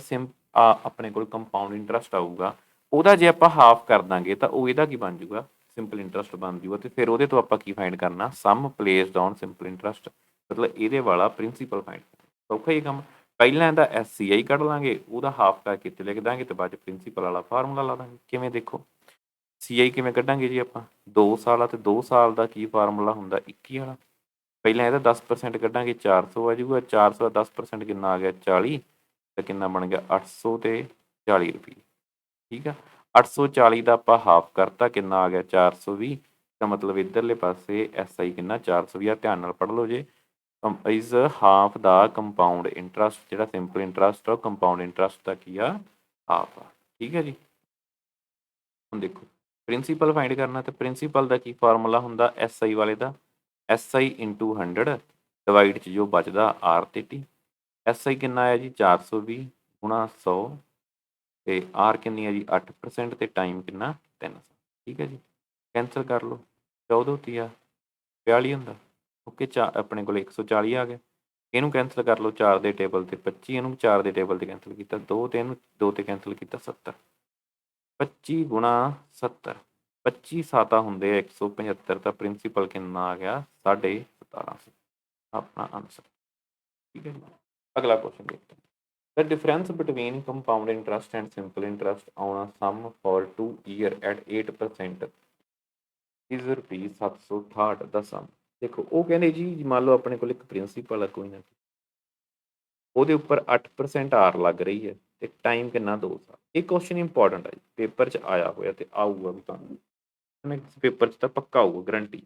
ਆਪਣੇ ਕੋਲ ਕੰਪਾਊਂਡ ਇੰਟਰਸਟ ਆਊਗਾ ਉਹਦਾ ਜੇ ਆਪਾਂ ਹਾਫ ਕਰ ਦਾਂਗੇ ਤਾਂ ਉਹ ਇਹਦਾ ਕੀ ਬਣ ਜੂਗਾ ਸਿੰਪਲ ਇੰਟਰਸਟ ਬਣ ਜੂਗਾ। ਤੇ ਫਿਰ ਉਹਦੇ ਤੋਂ ਆਪਾਂ ਕੀ ਫਾਈਂਡ ਕਰਨਾ ਸਮ ਪਲੇਸਡ ਔਨ ਸਿੰਪਲ ਇੰਟਰਸਟ ਮਤਲਬ ਇਹਦੇ ਵਾਲਾ ਪ੍ਰਿੰਸੀਪਲ ਫਾਈਂਡ ਕਰਨਾ। ਸੌਖਾ ਹੀ ਕੰਮ। ਪਹਿਲਾਂ ਇਹਦਾ SCI ਕੱਢ ਲਾਂਗੇ ਉਹਦਾ ਹਾਫ ਕਰਕੇ ਇੱਥੇ ਲਿਖ ਦਾਂਗੇ ਤੇ ਬਾਅਦ 'ਚ ਪ੍ਰਿੰਸੀਪਲ ਵਾਲਾ ਫਾਰਮੂਲਾ ਲਾ ਦਾਂਗੇ। ਕਿਵੇਂ ਦੇਖੋ CI ਕਿਵੇਂ ਕੱਢਾਂਗੇ ਜੀ ਆਪਾਂ 2 ਸਾਲ ਆ ਤੇ 2 ਸਾਲ ਦਾ ਕੀ ਫਾਰਮੂਲਾ ਹੁੰਦਾ 21 ਵਾਲਾ। ਪਹਿਲਾਂ ਇਹਦਾ 10% ਕੱਢਾਂਗੇ 400 ਆ ਜਾਊਗਾ। 400 ਦਾ 10% ਕਿੰਨਾ ਆ ਗਿਆ 40 ਤਾਂ ਕਿੰਨਾ ਬਣ ਗਿਆ 800 ਤੇ 40 ਰੁਪਏ। ਠੀਕ ਆ 840 ਦਾ ਆਪਾਂ ਹਾਫ ਕਰਤਾ ਕਿੰਨਾ ਆ ਗਿਆ 420। ਤਾਂ ਮਤਲਬ ਇੱਧਰਲੇ ਪਾਸੇ SI ਕਿੰਨਾ 420 ਆ। ਧਿਆਨ ਨਾਲ ਪੜ੍ਹ ਲਓ ਜੇ is half the compound interest ਜਿਹੜਾ ਸਿੰਪਲ ਇੰਟਰਸਟ ਆ ਕੰਪਾਊਂਡ ਇੰਟਰਸਟ ਦਾ ਕੀ ਆ ਹਾਫ ਆ। ਠੀਕ ਹੈ ਜੀ। ਹੁਣ ਦੇਖੋ ਪ੍ਰਿੰਸੀਪਲ ਫਾਈਂਡ ਕਰਨਾ ਤੇ ਪ੍ਰਿੰਸੀਪਲ ਦਾ ਕੀ ਫਾਰਮੂਲਾ ਹੁੰਦਾ SI ਵਾਲੇ ਦਾ SI into 100 ਡਿਵਾਈਡ 'ਚ ਜੋ ਬਚਦਾ R ਤੇ T। SI ਕਿੰਨਾ ਆਇਆ ਜੀ 420 ਗੁਣਾ 100 ਤੇ R ਕਿੰਨੀ ਹੈ ਜੀ 8% ਤੇ ਟਾਈਮ ਕਿੰਨਾ 3 ਸਾਲ। ਠੀਕ ਹੈ ਜੀ। ਕੈਂਸਲ ਕਰ ਲਓ 14 ਤੀਆ 42 ਹੁੰਦਾ। ਓਕੇ ਆਪਣੇ ਕੋਲ 140 ਆ ਗਿਆ। ਇਹਨੂੰ ਕੈਂਸਲ ਕਰ ਲਓ 4 ਦੇ ਟੇਬਲ ਤੇ 25 ਇਹਨੂੰ 4 ਦੇ ਟੇਬਲ ਤੇ ਕੈਂਸਲ ਕੀਤਾ 2 ਤੇ ਇਹਨੂੰ 2 ਤੇ ਕੈਂਸਲ ਕੀਤਾ 70 25 ਗੁਣਾ 70 25 7 ਹੁੰਦੇ 175 ਤਾਂ ਪ੍ਰਿੰਸੀਪਲ ਕਿੰਨਾ ਆ ਗਿਆ 1750 ਆਪਣਾ ਆਨਸਰ। ਠੀਕ ਹੈ ਜੀ। ਅਗਲਾ ਕੁਐਸਚਨ ਦੇਖਦੇ ਹਾਂ। The difference between compound interest and simple interest on a sum for 2 year at 8% is rupees 768 ਦਾ ਸਮ। ਦੇਖੋ ਉਹ ਕਹਿੰਦੇ ਜੀ ਮੰਨ ਲਓ ਆਪਣੇ ਕੋਲ ਇੱਕ ਪ੍ਰਿੰਸੀਪਲ ਆ ਕੋਈ ਨਾ ਉਹਦੇ ਉੱਪਰ 8% ਆਰ ਲੱਗ ਰਹੀ ਹੈ ਤੇ ਟਾਈਮ ਕਿੰਨਾ 2 ਸਾਲ। ਇਹ ਕੁਐਸਚਨ ਇੰਪੋਰਟੈਂਟ ਹੈ ਜੀ ਪੇਪਰ 'ਚ ਆਇਆ ਹੋਇਆ ਤੇ ਆਊਗਾ ਵੀ ਤੁਹਾਨੂੰ ਪੇਪਰ 'ਚ ਤਾਂ ਪੱਕਾ ਆਊਗਾ ਗਰੰਟੀ।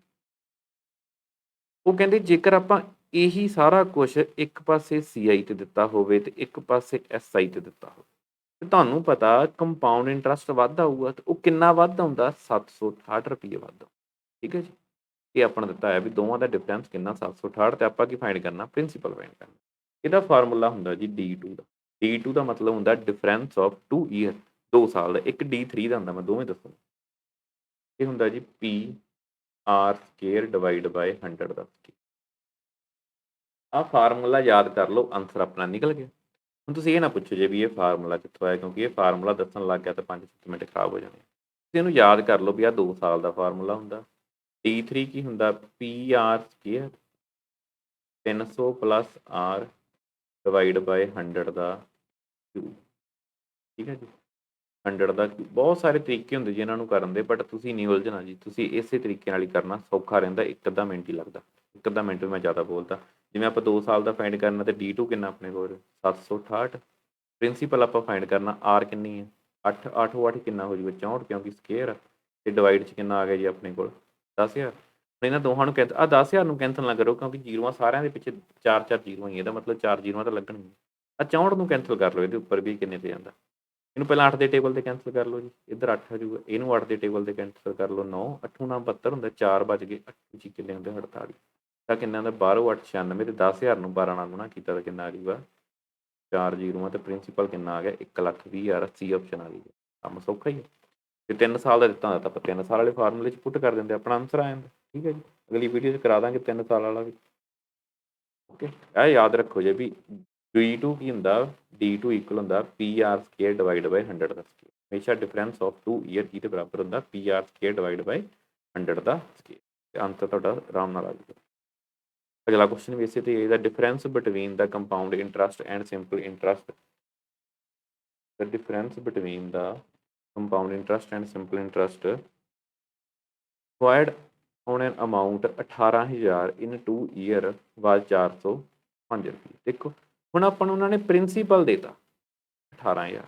ਉਹ ਕਹਿੰਦੇ ਜੇਕਰ ਆਪਾਂ ਇਹੀ ਸਾਰਾ ਕੁਝ ਇੱਕ ਪਾਸੇ CI ਤੇ ਦਿੱਤਾ ਹੋਵੇ ਤੇ ਇੱਕ ਪਾਸੇ SI ਤੇ ਦਿੱਤਾ ਹੋਵੇ ਤੇ ਤੁਹਾਨੂੰ ਪਤਾ ਕੰਪਾਊਂਡ ਇੰਟਰਸਟ ਵੱਧ ਆਊਗਾ ਤੇ ਉਹ ਕਿੰਨਾ ਵੱਧ ਆਉਂਦਾ 768 ਰੁਪਏ ਵੱਧ। ਠੀਕ ਹੈ ਜੀ। ਇਹ ਆਪਣਾ ਦਿੱਤਾ ਹੈ ਵੀ ਦੋਵਾਂ ਦਾ ਡਿਫਰੈਂਸ ਕਿੰਨਾ 768 ਤੇ ਆਪਾਂ ਕੀ ਫਾਈਂਡ ਕਰਨਾ ਪ੍ਰਿੰਸੀਪਲ ਫਾਈਂਡ ਕਰਨਾ। ਇਹਦਾ ਫਾਰਮੂਲਾ ਹੁੰਦਾ ਜੀ D2 ਦਾ। D2 ਦਾ ਮਤਲਬ ਹੁੰਦਾ ਡਿਫਰੈਂਸ ਆਫ 2 ਈਅਰ 2 ਸਾਲ ਦਾ। ਇੱਕ D3 ਦਾ ਹੁੰਦਾ ਮੈਂ ਦੋਵੇਂ ਦੱਸੂਗਾ। ਇਹ ਹੁੰਦਾ ਜੀ PR ਸਕੇਅਰ ਡਿਵਾਈਡ ਬਾਈ 100 ਦਾ ਸਕੇਅਰ। ਆਹ ਫਾਰਮੂਲਾ ਯਾਦ ਕਰ ਲਓ ਆਨਸਰ ਆਪਣਾ ਨਿਕਲ ਗਿਆ। ਹੁਣ ਤੁਸੀਂ ਇਹ ਨਾ ਪੁੱਛੋ ਜੇ ਵੀ ਇਹ ਫਾਰਮੂਲਾ ਕਿੱਥੋਂ ਆਇਆ ਕਿਉਂਕਿ ਇਹ ਫਾਰਮੂਲਾ ਦੱਸਣ ਲੱਗ ਗਿਆ ਤਾਂ 5-7 ਮਿੰਟ ਖਰਾਬ ਹੋ ਜਾਣੇ। ਤੁਸੀਂ ਇਹਨੂੰ ਯਾਦ ਕਰ ਲਓ ਵੀ ਆਹ 2 ਸਾਲ ਦਾ ਫਾਰਮੂਲਾ ਹੁੰਦਾ। D3 ਕੀ ਹੁੰਦਾ PR square 300 plus R divide by 100 ਦਾ ਕਿਊਬ। ਠੀਕ ਹੈ ਜੀ। 100 ਦਾ ਕਿਊਬ। ਬਹੁਤ ਸਾਰੇ ਤਰੀਕੇ ਹੁੰਦੇ ਜੀ ਇਹਨਾਂ ਨੂੰ ਕਰਨ ਦੇ ਬਟ ਤੁਸੀਂ ਨਹੀਂ ਉਲਝਣਾ ਜੀ। ਤੁਸੀਂ ਇਸੇ ਤਰੀਕੇ ਨਾਲ ਹੀ ਕਰਨਾ ਸੌਖਾ ਰਹਿੰਦਾ। 1 ਅੱਧਾ ਮਿੰਟ ਹੀ ਲੱਗਦਾ। 1 ਅੱਧਾ ਮਿੰਟ ਵੀ ਮੈਂ ਜ਼ਿਆਦਾ ਬੋਲਦਾ। ਜਿਵੇਂ ਆਪਾਂ 2 ਸਾਲ ਦਾ ਫਾਈਂਡ ਕਰਨਾ ਤੇ D2 ਕਿੰਨਾ ਆਪਣੇ ਕੋਲ 768। ਪ੍ਰਿੰਸੀਪਲ ਆਪਾਂ ਫਾਈਂਡ ਕਰਨਾ R ਕਿੰਨੀ ਹੈ 8 8 8 ਕਿੰਨਾ ਹੋ ਜੂਗਾ 64 ਕਿਉਂਕਿ ਸਕੇਅਰ ਤੇ ਡਿਵਾਈਡ 'ਚ ਕਿੰਨਾ ਆ ਗਿਆ ਜੀ ਆਪਣੇ ਕੋਲ 10000। ਹੁਣ ਇਹਨਾਂ ਦੋਹਾਂ ਨੂੰ ਕੈਂਸਲ 10000 ਨੂੰ ਕੈਂਸਲ ਨਾ ਕਰੋ ਕਿਉਂਕਿ ਜੀਰੋਆਂ ਸਾਰਿਆਂ ਦੇ ਪਿੱਛੇ 4 ਜੀਰੋਆਂ ਹੀ ਇਹਦਾ ਮਤਲਬ 4 ਜੀਰੋਆਂ ਤਾਂ ਲੱਗਣਗੀਆਂ। 64 ਨੂੰ ਕੈਂਸਲ ਕਰ ਲਓ ਇਹਦੇ ਉੱਪਰ ਵੀ ਕਿੰਨੇ ਤੇ ਜਾਂਦਾ। ਇਹਨੂੰ ਪਹਿਲਾਂ 8 ਦੇ ਟੇਬਲ ਤੇ ਕੈਂਸਲ ਕਰ ਲਓ ਜੀ ਇੱਧਰ 8 ਆ ਜਾਊਗਾ। ਇਹਨੂੰ 8 ਦੇ ਟੇਬਲ ਤੇ ਕੈਂਸਲ ਕਰ ਲਓ 9 8 ਨਾਲ 72 ਹੁੰਦਾ 4 ਵੱਜ ਗਏ 8 ਕਿੰਨੇ ਹੁੰਦੇ 48 ਤਾਂ ਕਿੰਨਾ ਹੁੰਦਾ 12 8 96 ਤੇ 10000 ਨੂੰ 12 ਨਾਲ ਗੁਣਾ ਕੀਤਾ ਤਾਂ ਕਿੰਨਾ ਆ ਜਾਊਗਾ 4 ਜੀਰੋਆਂ ਤੇ ਪ੍ਰਿੰਸੀਪਲ ਕਿੰਨਾ ਆ ਗਿਆ 1,20,000 C ਆਪਸ਼ਨ ਆ ਗਈ। ਕੰਮ ਸੌਖਾ ਹੀ ਹੈ। ਜੇ 3 ਸਾਲ ਦਾ ਦਿੱਤਾ ਹੁੰਦਾ ਤਾਂ ਆਪਾਂ 3 ਸਾਲ ਵਾਲੇ ਫਾਰਮੂਲੇ 'ਚ ਪੁੱਟ ਕਰ ਦਿੰਦੇ ਆਪਣਾ ਆਨਸਰ ਆ ਜਾਂਦਾ। ਠੀਕ ਹੈ ਜੀ। ਅਗਲੀ ਵੀਡੀਓ 'ਚ ਕਰਾ ਦਾਂਗੇ 3 ਸਾਲ ਵਾਲਾ ਵੀ। ਓਕੇ ਇਹ ਯਾਦ ਰੱਖੋ ਜੇ ਵੀ D2 ਕੀ ਹੁੰਦਾ D2 ਇਕੁਅਲ ਹੁੰਦਾ PR ਸਕੇਅਰ ਡਿਵਾਈਡ ਬਾਈ 100 ਦਾ ਸਕੇਅਰ। ਹਮੇਸ਼ਾ ਡਿਫਰੈਂਸ ਆਫ 2 ਈਅਰ ਕਿਹਦੇ ਬਰਾਬਰ ਹੁੰਦਾ PR ਸਕੇਅਰ ਡਿਵਾਈਡ ਬਾਈ 100 ਦਾ ਸਕੇਅਰ। ਤੇ ਆਨਸਰ ਤੁਹਾਡਾ ਆਰਾਮ ਨਾਲ ਆ ਜਾਊਗਾ। ਅਗਲਾ ਕੁਐਸਚਨ ਵੀ ਇਸੇ ਤੇ ਹੈ, the difference between the compound interest and simple interest, the difference between the compound interest and simple interest required on an amount 18,000 in 2 year was 405 ਰੁਪਏ। ਦੇਖੋ ਹੁਣ ਆਪਾਂ ਨੂੰ ਉਹਨਾਂ ਨੇ ਪ੍ਰਿੰਸੀਪਲ ਦੇਤਾ 18,000,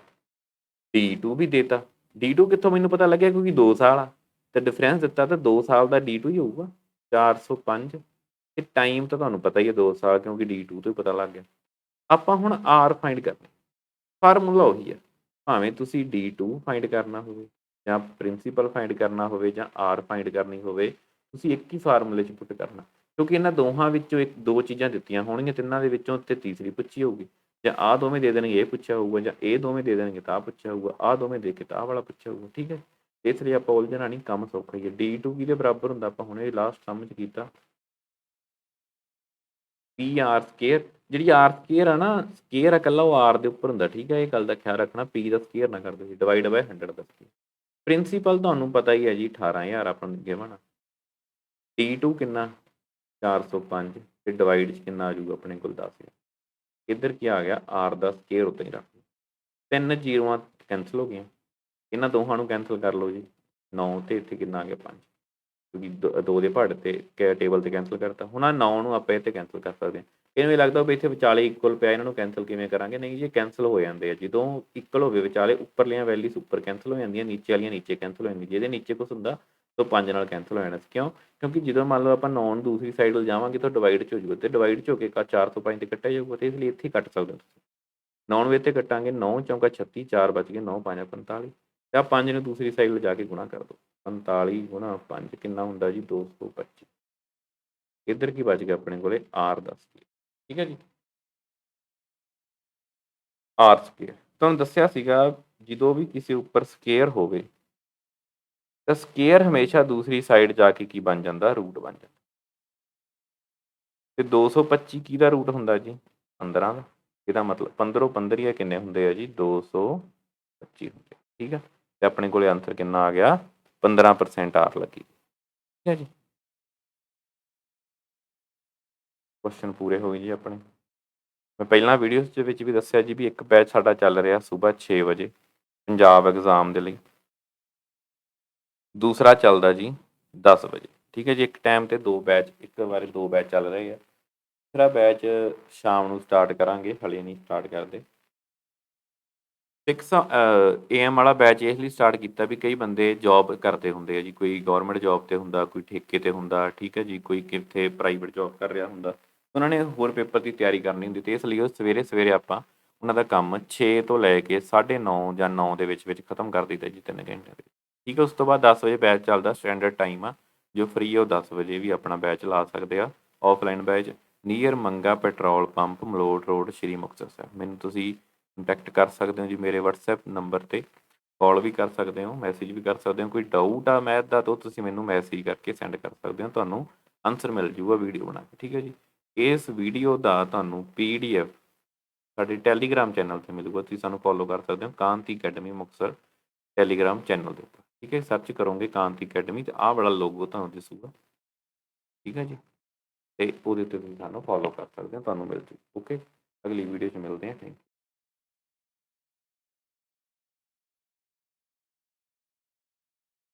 D2 ਵੀ ਦੇਤਾ। D2 ਕਿੱਥੋਂ ਮੈਨੂੰ ਪਤਾ ਲੱਗਿਆ, ਕਿਉਂਕਿ 2 ਸਾਲ ਆ ਤੇ ਡਿਫਰੈਂਸ ਦਿੱਤਾ ਤਾਂ 2 ਸਾਲ ਦਾ D2 ਹੀ ਹੋਊਗਾ 405। ਤੇ ਟਾਈਮ ਤਾਂ ਤੁਹਾਨੂੰ ਪਤਾ ਹੀ ਹੈ 2 ਸਾਲ, ਕਿਉਂਕਿ D2 ਤੋਂ ਹੀ ਪਤਾ ਲੱਗ ਗਿਆ। ਆਪਾਂ ਹੁਣ R ਫਾਈਂਡ ਕਰਨਾ, ਫਾਰਮੂਲਾ ਉਹੀ ਹੈ, ਭਾਵੇਂ ਤੁਸੀਂ D2 ਫਾਈਂਡ ਕਰਨਾ ਹੋਵੇ ਜਾਂ ਪ੍ਰਿੰਸੀਪਲ ਫਾਈਂਡ ਕਰਨਾ ਹੋਵੇ ਜਾਂ R ਫਾਈਂਡ ਕਰਨੀ ਹੋਵੇ, ਤੁਸੀਂ ਇੱਕ ਹੀ ਫਾਰਮੂਲੇ 'ਚ ਪੁੱਟ ਕਰਨਾ, ਕਿਉਂਕਿ ਇਹਨਾਂ ਦੋਹਾਂ ਵਿੱਚੋਂ ਇੱਕ ਦੋ ਚੀਜ਼ਾਂ ਦਿੱਤੀਆਂ ਹੋਣਗੀਆਂ, ਤਿੰਨਾਂ ਦੇ ਵਿੱਚੋਂ ਤੇ ਤੀਸਰੀ ਪੁੱਛੀ ਹੋਊਗੀ, ਜਾਂ ਆਹ ਦੋਵੇਂ ਦੇ ਦੇਣਗੇ ਇਹ ਪੁੱਛਿਆ ਹੋਊਗਾ, ਜਾਂ ਇਹ ਦੋਵੇਂ ਦੇ ਦੇਣਗੇ ਤਾਂ ਆਹ ਪੁੱਛਿਆ ਹੋਊਗਾ, ਆਹ ਦੋਵੇਂ ਦੇ ਕੇ ਤਾਂ ਆਹ ਵਾਲਾ ਪੁੱਛਿਆ ਹੋਊਗਾ। ਠੀਕ ਹੈ, ਇਸ ਲਈ ਆਪਾਂ ਉਲਝਣਾ ਨਹੀਂ, ਕੰਮ ਸੌਖਾ ਹੀ ਹੈ। D2 ਕਿਹਦੇ ਬਰਾਬਰ ਹੁੰਦਾ, ਆਪਾਂ ਹੁਣ ਇਹ ਲਾਸਟ ਸਮਝ ਕੀਤਾ, PR ਸਕੇਅਰ। ਜਿਹੜੀ R ਸਕੇਅਰ ਆ ਨਾ, ਸਕੇਅਰ ਆ ਇਕੱਲਾ, ਉਹ R ਦੇ ਉੱਪਰ ਹੁੰਦਾ। ਠੀਕ ਹੈ, ਇਹ ਗੱਲ ਦਾ ਖਿਆਲ ਰੱਖਣਾ, P ਦਾ ਸਕੇਅਰ ਨਾ ਕਰਦੇ ਸੀ, ਡਿਵਾਈਡ ਬਾਈ 100 ਦਾ ਸਕੇਅਰ। ਪ੍ਰਿੰਸੀਪਲ ਤੁਹਾਨੂੰ ਪਤਾ ਹੀ ਹੈ ਜੀ 18,000 ਆਪਾਂ ਨੂੰ ਗਿਵਨ। D2 ਕਿੰਨਾ 405 ਤੇ ਡਿਵਾਈਡ 'ਚ ਕਿੰਨਾ ਆ ਜਾਊਗਾ ਆਪਣੇ ਕੋਲ 10,000। ਇੱਧਰ ਕੀ ਆ ਗਿਆ, R ਦਾ ਸਕੇਅਰ ਉੱਤੇ ਹੀ ਰੱਖ ਲਓ, 3 ਜ਼ੀਰੋਆਂ ਕੈਂਸਲ ਹੋ ਗਈਆਂ, ਇਹਨਾਂ ਦੋਹਾਂ ਨੂੰ ਕੈਂਸਲ ਕਰ ਲਓ ਜੀ, 9 ਤੇ ਇੱਥੇ ਕਿੰਨਾ ਆ ਗਿਆ 5, ਕਿਉਂਕਿ 2 ਦੇ ਪਹਾੜ ਤੇ ਟੇਬਲ ਤੇ ਕੈਂਸਲ ਕਰਤਾ। ਹੁਣ 9 ਨੂੰ ਆਪਾਂ ਇੱਥੇ ਕੈਂਸਲ ਕਰ ਸਕਦੇ ਹਾਂ। ਇਹਨੂੰ ਇਹ ਲੱਗਦਾ ਵੀ ਇੱਥੇ ਵਿਚਾਲੇ ਇਕੁਅਲ ਪਿਆ, ਇਹਨਾਂ ਨੂੰ ਕੈਂਸਲ ਕਿਵੇਂ ਕਰਾਂਗੇ, ਨਹੀਂ ਜੀ ਕੈਂਸਲ ਹੋ ਜਾਂਦੇ ਆ, ਜਦੋਂ ਇਕੁਅਲ ਹੋਵੇ ਵਿਚਾਲੇ ਉੱਪਰਲੀਆਂ ਵੈਲਿਊਸ ਉੱਪਰ ਕੈਂਸਲ ਹੋ ਜਾਂਦੀਆਂ, ਨੀਚੇ ਵਾਲੀਆਂ ਨੀਚੇ ਕੈਂਸਲ ਹੋ ਜਾਂਦੀਆਂ। ਜਿਹਦੇ ਨੀਚੇ ਕੁਛ ਹੁੰਦਾ ਤਾਂ 5 ਨਾਲ ਕੈਂਸਲ ਹੋ ਜਾਣਾ ਸੀ। ਕਿਉਂ, ਕਿਉਂਕਿ ਜਦੋਂ ਮੰਨ ਲਓ ਆਪਾਂ 9 ਨੂੰ ਦੂਸਰੀ ਸਾਈਡ ਲਿਜਾਵਾਂਗੇ ਤਾਂ ਡਿਵਾਈਡ 'ਚ ਹੋ ਜਾਊਗਾ, ਤੇ ਡਿਵਾਈਡ 'ਚ ਹੋ ਕੇ 405 ਤੇ ਕੱਟਿਆ ਜਾਊਗਾ, ਤੇ ਇਸ ਲਈ ਇੱਥੇ ਹੀ ਕੱਟ ਸਕਦੇ ਹੋ ਤੁਸੀਂ। 9 ਨੂੰ ਇੱਥੇ ਕੱਟਾਂਗੇ, 9 ਚੌਂਕਾ 36, 4 ਬਚ ਗਏ, 9 5 45, ਤੇ 5 ਨੂੰ ਦੂਸਰੀ ਸਾਈਡ ਲਿਜਾ ਕੇ ਗੁਣਾ ਕਰ ਦਿਓ, 45 ਗੁਣਾ 5 ਕਿੰਨਾ ਹੁੰਦਾ ਜੀ 225। ਇੱਧਰ ਕੀ ਬਚ ਗਿਆ ਆਪਣੇ ਕੋਲੇ, R ਦਾ ਸਕੇਅਰ। ਠੀਕ ਹੈ ਜੀ, R ਸਕੇਅਰ ਤੁਹਾਨੂੰ ਦੱਸਿਆ ਸੀਗਾ, ਜਦੋਂ ਵੀ ਕਿਸੇ ਉੱਪਰ ਸਕੇਅਰ ਹੋਵੇ ਤਾਂ ਸਕੇਅਰ ਹਮੇਸ਼ਾ ਦੂਸਰੀ ਸਾਈਡ ਜਾ ਕੇ ਕੀ ਬਣ ਜਾਂਦਾ, ਰੂਟ ਬਣ ਜਾਂਦਾ। ਤੇ 225 ਕਿਹਦਾ ਰੂਟ ਹੁੰਦਾ ਜੀ, 15 ਦਾ। ਇਹਦਾ ਮਤਲਬ 15 15 ਕਿੰਨੇ ਹੁੰਦੇ ਆ ਜੀ, 225 ਹੁੰਦੇ। ਠੀਕ ਹੈ, ਤੇ ਆਪਣੇ ਕੋਲੇ ਆਨਸਰ ਕਿੰਨਾ ਆ ਗਿਆ, 15% R ਲੱਗੀ। ਠੀਕ ਹੈ ਜੀ, ਕੁਐਸਚਨ ਪੂਰੇ ਹੋ ਗਏ ਜੀ ਆਪਣੇ। ਮੈਂ ਪਹਿਲਾਂ ਵੀਡੀਓਜ਼ ਦੇ ਵਿੱਚ ਵੀ ਦੱਸਿਆ ਜੀ ਵੀ ਇੱਕ ਬੈਚ ਸਾਡਾ ਚੱਲ ਰਿਹਾ ਸੁਬਾਹ 6 ਵਜੇ ਪੰਜਾਬ ਐਗਜ਼ਾਮ ਦੇ ਲਈ, ਦੂਸਰਾ ਚੱਲਦਾ ਜੀ 10 ਵਜੇ। ਠੀਕ ਹੈ ਜੀ, ਇੱਕ ਟਾਈਮ 'ਤੇ 2 ਬੈਚ, ਇੱਕ ਵਾਰੀ 2 ਬੈਚ ਚੱਲ ਰਹੇ ਆ। ਦੂਸਰਾ ਬੈਚ ਸ਼ਾਮ ਨੂੰ ਸਟਾਰਟ ਕਰਾਂਗੇ, ਹਲੇ ਨਹੀਂ ਸਟਾਰਟ ਕਰਦੇ। 6 AM ਵਾਲਾ ਬੈਚ ਇਸ ਲਈ ਸਟਾਰਟ ਕੀਤਾ ਵੀ ਕਈ ਬੰਦੇ ਜੋਬ ਕਰਦੇ ਹੁੰਦੇ ਆ ਜੀ, ਕੋਈ ਗੌਰਮੈਂਟ ਜੋਬ 'ਤੇ ਹੁੰਦਾ, ਕੋਈ ਠੇਕੇ 'ਤੇ ਹੁੰਦਾ। ਠੀਕ ਹੈ ਜੀ, ਕੋਈ ਕਿੱਥੇ ਪ੍ਰਾਈਵੇਟ ਜੋਬ ਕਰ ਰਿਹਾ ਹੁੰਦਾ, ਉਹਨਾਂ ਨੇ ਹੋਰ ਪੇਪਰ ਦੀ ਤਿਆਰੀ ਕਰਨੀ ਹੁੰਦੀ, ਅਤੇ ਇਸ ਲਈ ਉਹ ਸਵੇਰੇ ਸਵੇਰੇ ਆਪਾਂ ਉਹਨਾਂ ਦਾ ਕੰਮ 6 ਤੋਂ ਲੈ ਕੇ 9:30 ਜਾਂ 9 ਦੇ ਵਿੱਚ ਖਤਮ ਕਰ ਦਿੱਤਾ ਜੀ, 3 ਘੰਟੇ ਦੇ। ਠੀਕ ਹੈ, ਉਸ ਤੋਂ ਬਾਅਦ 10 ਵਜੇ ਬੈਚ ਚੱਲਦਾ, ਸਟੈਂਡਰਡ ਟਾਈਮ ਆ, ਜੋ ਫਰੀ ਹੈ ਉਹ 10 ਵਜੇ ਵੀ ਆਪਣਾ ਬੈਚ ਲਾ ਸਕਦੇ ਆ। ਆਫਲਾਈਨ ਬੈਚ ਨੀਅਰ ਮੰਗਾ ਪੈਟਰੋਲ ਪੰਪ, ਮਲੋਟ ਰੋਡ, ਸ਼੍ਰੀ ਮੁਕਤਸਰ ਸਾਹਿਬ। ਮੈਨੂੰ ਤੁਸੀਂ ਕੰਟੈਕਟ ਕਰ ਸਕਦੇ ਹੋ ਜੀ ਮੇਰੇ WhatsApp ਨੰਬਰ 'ਤੇ, ਕਾਲ ਵੀ ਕਰ ਸਕਦੇ ਹੋ, ਮੈਸੇਜ ਵੀ ਕਰ ਸਕਦੇ ਹੋ। ਕੋਈ ਡਾਊਟ ਆ ਮੈਥ ਦਾ ਤਾਂ ਤੁਸੀਂ ਮੈਨੂੰ ਮੈਸੇਜ ਕਰਕੇ ਸੈਂਡ ਕਰ ਸਕਦੇ ਹੋ, ਤੁਹਾਨੂੰ ਆਨਸਰ ਮਿਲ ਜੂਗਾ ਵੀਡੀਓ ਬਣਾ ਕੇ। ਠੀਕ ਹੈ ਜੀ, ਇਸ ਵੀਡੀਓ ਦਾ ਤੁਹਾਨੂੰ PDF ਸਾਡੇ ਟੈਲੀਗ੍ਰਾਮ ਚੈਨਲ 'ਤੇ ਮਿਲੂਗਾ, ਤੁਸੀਂ ਸਾਨੂੰ ਫੋਲੋ ਕਰ ਸਕਦੇ ਹੋ, Kanti academy Muktsar Telegram channel ਦੇ ਉੱਪਰ। ਠੀਕ ਹੈ, ਸਰਚ ਕਰੋਗੇ ਕਾਂਤੀ ਅਕੈਡਮੀ ਅਤੇ ਆਹ ਵਾਲਾ ਲੋਗੋ ਤੁਹਾਨੂੰ ਦਿਸੂਗਾ। ਠੀਕ ਹੈ ਜੀ, ਅਤੇ ਉਹਦੇ ਉੱਤੇ ਤੁਸੀਂ ਸਾਨੂੰ ਫੋਲੋ ਕਰ ਸਕਦੇ ਹੋ, ਤੁਹਾਨੂੰ ਮਿਲ ਜੂ। ਓਕੇ, ਅਗਲੀ ਵੀਡੀਓ 'ਚ ਮਿਲਦੇ ਹਾਂ, ਥੈਂਕ ਯੂ।